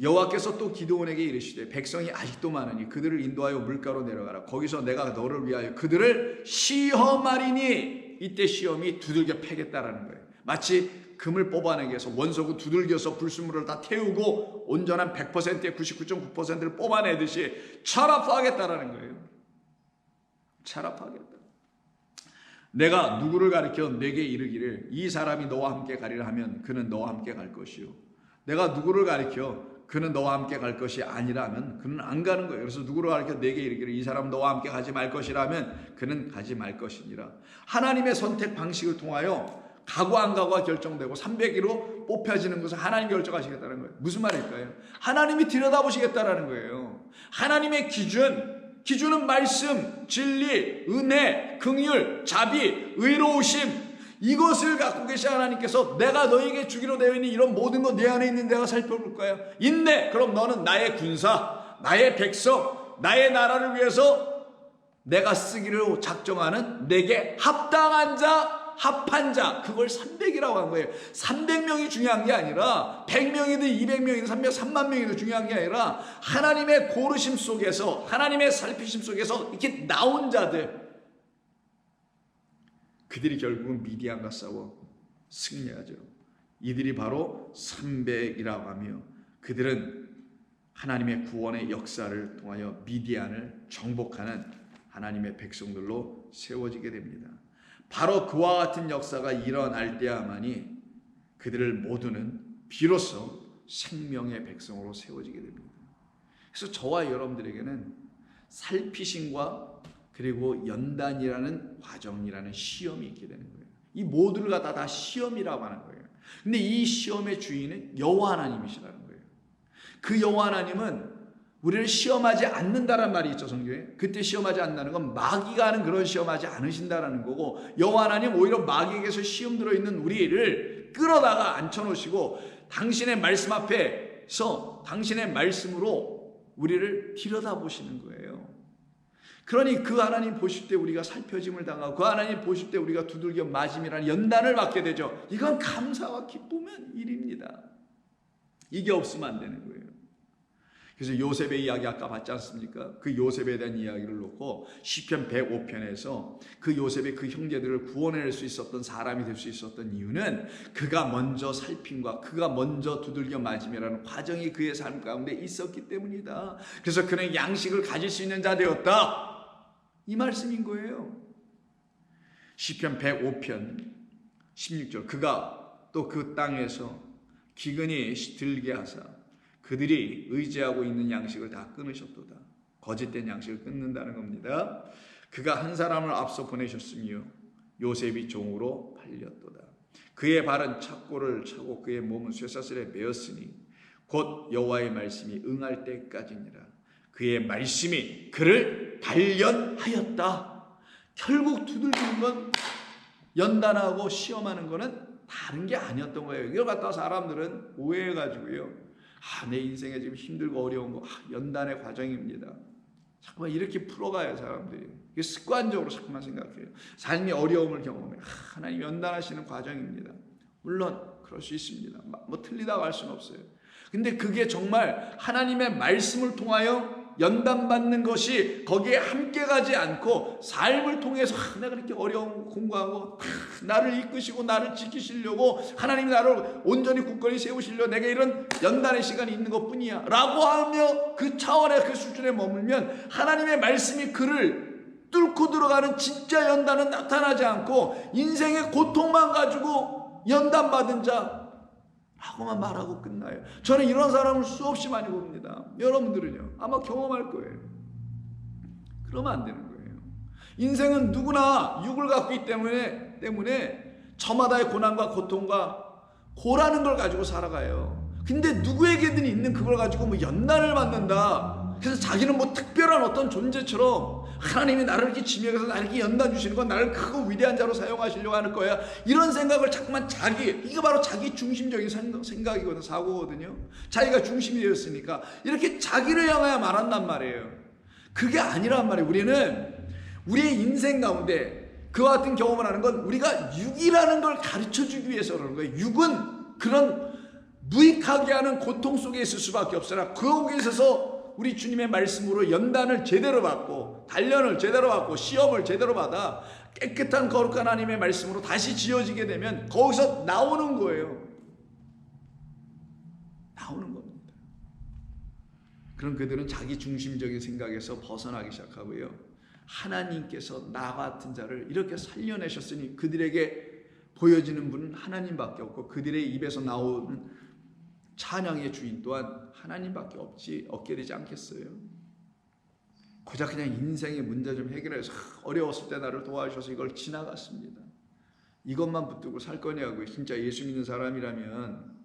S1: 여호와께서 또 기드온에게 이르시되 백성이 아직도 많으니 그들을 인도하여 물가로 내려가라. 거기서 내가 너를 위하여 그들을 시험하리니. 이때 시험이 두들겨 패겠다라는 거예요. 마치 금을 뽑아내기 위해서 원석을 두들겨서 불순물을 다 태우고 온전한 100%의 99.9%를 뽑아내듯이 철압하겠다라는 거예요. 철압하겠다. 내가 누구를 가리켜 내게 이르기를 이 사람이 너와 함께 가리라 하면 그는 너와 함께 갈 것이요, 내가 누구를 가리켜 그는 너와 함께 갈 것이 아니라면 그는 안 가는 거예요. 그래서 누구를 가리켜 내게 이르기를 이 사람 너와 함께 가지 말 것이라면 그는 가지 말 것이니라. 하나님의 선택 방식을 통하여 가고 안 가고가 결정되고 300위로 뽑혀지는 것을 하나님 결정하시겠다는 거예요. 무슨 말일까요? 하나님이 들여다보시겠다라는 거예요. 하나님의 기준은 말씀, 진리, 은혜, 긍휼, 자비, 의로우심, 이것을 갖고 계신 하나님께서 내가 너에게 주기로 되어 있는 이런 모든 것 내 안에 있는 내가 살펴볼 거야. 있네. 그럼 너는 나의 군사, 나의 백성, 나의 나라를 위해서 내가 쓰기로 작정하는 내게 합당한 자, 합한 자, 그걸 300이라고 한 거예요. 300명이 중요한 게 아니라 100명이든 200명이든 300만 명이든 중요한 게 아니라 하나님의 고르심 속에서, 하나님의 살피심 속에서 이렇게 나온 자들, 그들이 결국은 미디안과 싸워 승리하죠. 이들이 바로 300이라고 하며 그들은 하나님의 구원의 역사를 통하여 미디안을 정복하는 하나님의 백성들로 세워지게 됩니다. 바로 그와 같은 역사가 일어날 때야만이 그들을 모두는 비로소 생명의 백성으로 세워지게 됩니다. 그래서 저와 여러분들에게는 살피심과 그리고 연단이라는 과정이라는 시험이 있게 되는 거예요. 이 모두를 갖다 다 시험이라고 하는 거예요. 근데 이 시험의 주인은 여호와 하나님이시라는 거예요. 그 여호와 하나님은 우리를 시험하지 않는다는 말이 있죠, 성경에. 그때 시험하지 않는다는 건 마귀가 하는 그런 시험하지 않으신다라는 거고, 여호와 하나님 오히려 마귀에게서 시험 들어있는 우리를 끌어다가 앉혀놓으시고 당신의 말씀 앞에서 당신의 말씀으로 우리를 들여다보시는 거예요. 그러니 그 하나님 보실 때 우리가 살펴짐을 당하고 그 하나님 보실 때 우리가 두들겨 맞음이라는 연단을 받게 되죠. 이건 감사와 기쁨의 일입니다. 이게 없으면 안 되는 거예요. 그래서 요셉의 이야기 아까 봤지 않습니까? 그 요셉에 대한 이야기를 놓고 시편 105편에서 그 요셉의 그 형제들을 구원해낼 수 있었던 사람이 될 수 있었던 이유는 그가 먼저 살핌과 그가 먼저 두들겨 맞음이라는 과정이 그의 삶 가운데 있었기 때문이다. 그래서 그는 양식을 가질 수 있는 자 되었다. 이 말씀인 거예요. 시편 105편 16절, 그가 또 그 땅에서 기근이 들게 하사 그들이 의지하고 있는 양식을 다 끊으셨도다. 거짓된 양식을 끊는다는 겁니다. 그가 한 사람을 앞서 보내셨으며 요셉이 종으로 팔렸도다. 그의 발은 착고를 차고 그의 몸은 쇠사슬에 매었으니 곧 여호와의 말씀이 응할 때까지니라. 그의 말씀이 그를 단련하였다. 결국 두들기는 건, 연단하고 시험하는 거는 다른 게 아니었던 거예요. 이걸 갖다가 사람들은 오해해가지고요, 내 인생에 지금 힘들고 어려운 거 연단의 과정입니다. 자꾸만 이렇게 풀어가요, 사람들이. 이게 습관적으로 자꾸만 생각해요. 삶이 어려움을 경험해. 하나님 연단하시는 과정입니다. 물론 그럴 수 있습니다. 뭐 틀리다고 할 수는 없어요. 근데 그게 정말 하나님의 말씀을 통하여 연단받는 것이 거기에 함께 가지 않고 삶을 통해서 내가 이렇게 어려운 거 공부하고 나를 이끄시고 나를 지키시려고 하나님이 나를 온전히 굳건히 세우시려고 내가 이런 연단의 시간이 있는 것뿐이야 라고 하며 그 차원의 그 수준에 머물면 하나님의 말씀이 그를 뚫고 들어가는 진짜 연단은 나타나지 않고 인생의 고통만 가지고 연단받은 자 라고만 말하고 끝나요. 저는 이런 사람을 수없이 많이 봅니다. 여러분들은요 아마 경험할 거예요. 그러면 안 되는 거예요. 인생은 누구나 육을 갖고 있기 때문에 저마다의 고난과 고통과 고라는 걸 가지고 살아가요. 근데 누구에게든 있는 그걸 가지고 뭐 연단을 받는다, 그래서 자기는 뭐 특별한 어떤 존재처럼 하나님이 나를 이렇게 지명해서 나를 이렇게 연단 주시는 건 나를 크고 위대한 자로 사용하시려고 하는 거야. 이런 생각을 자꾸만 이게 바로 자기 중심적인 생각이거든, 사고거든요. 자기가 중심이 되었으니까 이렇게 자기를 향하여 말한단 말이에요. 그게 아니란 말이에요. 우리는 우리의 인생 가운데 그와 같은 경험을 하는 건 우리가 육이라는 걸 가르쳐주기 위해서 그러는 거예요. 육은 그런 무익하게 하는 고통 속에 있을 수밖에 없으나 거기에 있어서 우리 주님의 말씀으로 연단을 제대로 받고 단련을 제대로 받고 시험을 제대로 받아 깨끗한 거룩한 하나님의 말씀으로 다시 지어지게 되면 거기서 나오는 거예요. 나오는 겁니다. 그럼 그들은 자기 중심적인 생각에서 벗어나기 시작하고요. 하나님께서 나 같은 자를 이렇게 살려내셨으니 그들에게 보여지는 분은 하나님밖에 없고 그들의 입에서 나오는 찬양의 주인 또한 하나님밖에 없게 되지 않겠어요? 고작 그냥 인생의 문제 좀 해결해서 어려웠을 때 나를 도와주셔서 이걸 지나갔습니다. 이것만 붙들고 살 거냐고요. 진짜 예수 믿는 사람이라면.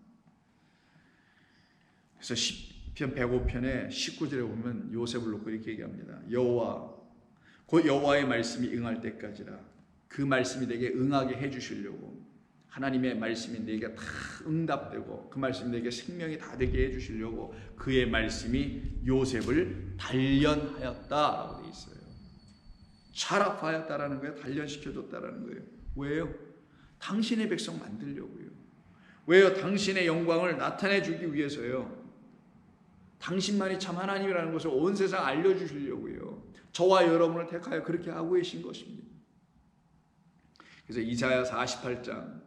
S1: 그래서 시편 105편의 19절에 보면 요셉을 놓고 이렇게 얘기합니다. 여호와 곧 여호와의 말씀이 응할 때까지라. 그 말씀이 내게 응하게 해주시려고 하나님의 말씀이 내게 다 응답되고 그 말씀이 내게 생명이 다 되게 해주시려고 그의 말씀이 요셉을 단련하였다라고 되어 있어요. 차랍하였다라는 거예요. 단련시켜줬다라는 거예요. 왜요? 당신의 백성 만들려고요. 왜요? 당신의 영광을 나타내주기 위해서요. 당신만이 참 하나님이라는 것을 온 세상 알려주시려고요. 저와 여러분을 택하여 그렇게 하고 계신 것입니다. 그래서 이사야 48장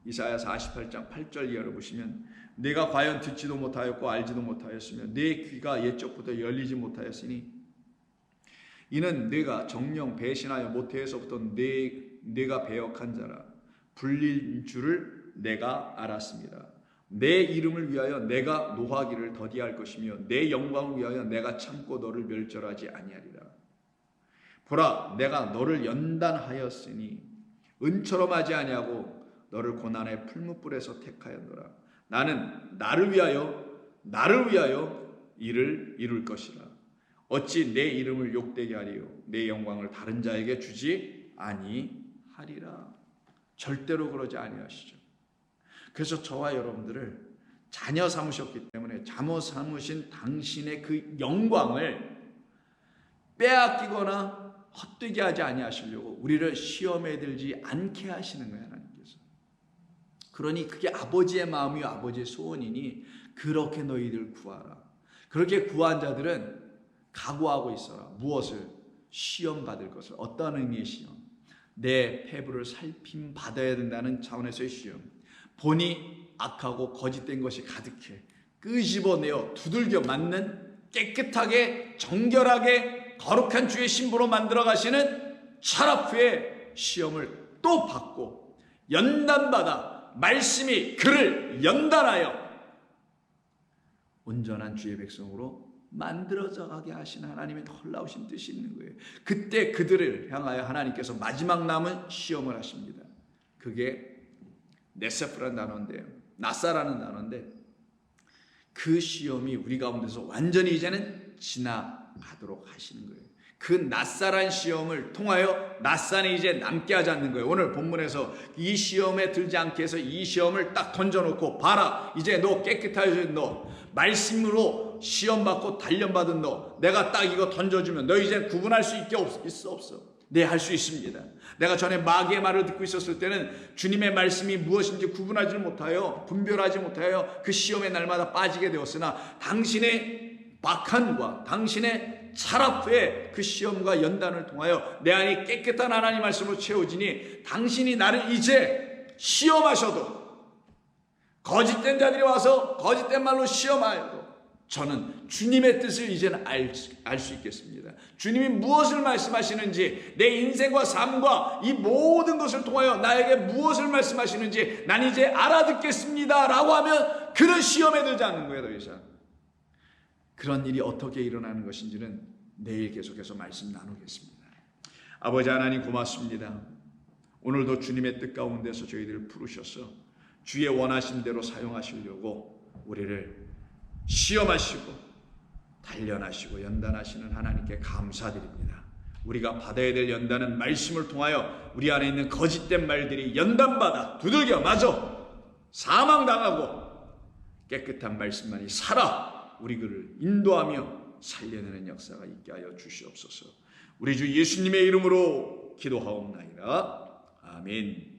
S1: 8절 이하를 보시면 내가 과연 듣지도 못하였고 알지도 못하였으며 내 귀가 옛적부터 열리지 못하였으니 이는 내가 정령 배신하여 모태에서부터 내가 배역한 자라 불릴 줄을 내가 알았습니다. 내 이름을 위하여 내가 노하기를 더디할 것이며 내 영광을 위하여 내가 참고 너를 멸절하지 아니하리라. 보라 내가 너를 연단하였으니 은처럼 하지 아니하고 너를 고난의 풀무불에서 택하였노라. 나는 나를 위하여 이를 이룰 것이라. 어찌 내 이름을 욕되게 하리요 내 영광을 다른 자에게 주지 아니하리라. 절대로 그러지 아니하시죠. 그래서 저와 여러분들을 자녀 삼으셨기 때문에 자녀 삼으신 당신의 그 영광을 빼앗기거나 헛되게 하지 아니하시려고 우리를 시험에 들지 않게 하시는 거예요. 하나님께서. 그러니 그게 아버지의 마음이요 아버지의 소원이니 그렇게 너희들 구하라. 그렇게 구한 자들은 각오하고 있어라. 무엇을? 시험 받을 것을. 어떤 의미의 시험? 내 패부를 살핌 받아야 된다는 차원에서의 시험. 본이 악하고 거짓된 것이 가득해 끄집어내어 두들겨 맞는 깨끗하게 정결하게 거룩한 주의 신부로 만들어 가시는 차랍 후에 시험을 또 받고 연단받아 말씀이 그를 연단하여 온전한 주의 백성으로 만들어져 가게 하시는 하나님의 놀라우신 뜻이 있는 거예요. 그때 그들을 향하여 하나님께서 마지막 남은 시험을 하십니다. 그게 네세프라는 단어인데요. 나사라는 단어인데 그 시험이 우리 가운데서 완전히 이제는 지나가도록 하시는 거예요. 그 낯사란 시험을 통하여 낯산이 이제 남게 하지 않는 거예요. 오늘 본문에서 이 시험에 들지 않게 해서 이 시험을 딱 던져놓고 봐라 이제 너 깨끗해진 너 말씀으로 시험받고 단련받은 너 내가 딱 이거 던져주면 너 이제 구분할 수 있어 없어? 네, 할 수 있습니다. 내가 전에 마귀의 말을 듣고 있었을 때는 주님의 말씀이 무엇인지 구분하지 못하여 분별하지 못하여 그 시험의 날마다 빠지게 되었으나 당신의 박한과 당신의 차랍 후에 그 시험과 연단을 통하여 내 안이 깨끗한 하나님 말씀으로 채워지니 당신이 나를 이제 시험하셔도 거짓된 자들이 와서 거짓된 말로 시험하여도 저는 주님의 뜻을 이제는 알 수 있겠습니다. 주님이 무엇을 말씀하시는지 내 인생과 삶과 이 모든 것을 통하여 나에게 무엇을 말씀하시는지 난 이제 알아듣겠습니다 라고 하면 그런 시험에 들지 않는 거예요. 더 이상 그런 일이 어떻게 일어나는 것인지는 내일 계속해서 말씀 나누겠습니다. 아버지 하나님 고맙습니다. 오늘도 주님의 뜻 가운데서 저희들을 부르셔서 주의 원하신 대로 사용하시려고 우리를 시험하시고 단련하시고 연단하시는 하나님께 감사드립니다. 우리가 받아야 될 연단은 말씀을 통하여 우리 안에 있는 거짓된 말들이 연단받아 두들겨 맞아 사망당하고 깨끗한 말씀만이 살아 우리 그를 인도하며 살려내는 역사가 있게 하여 주시옵소서. 우리 주 예수님의 이름으로 기도하옵나이다. 아멘.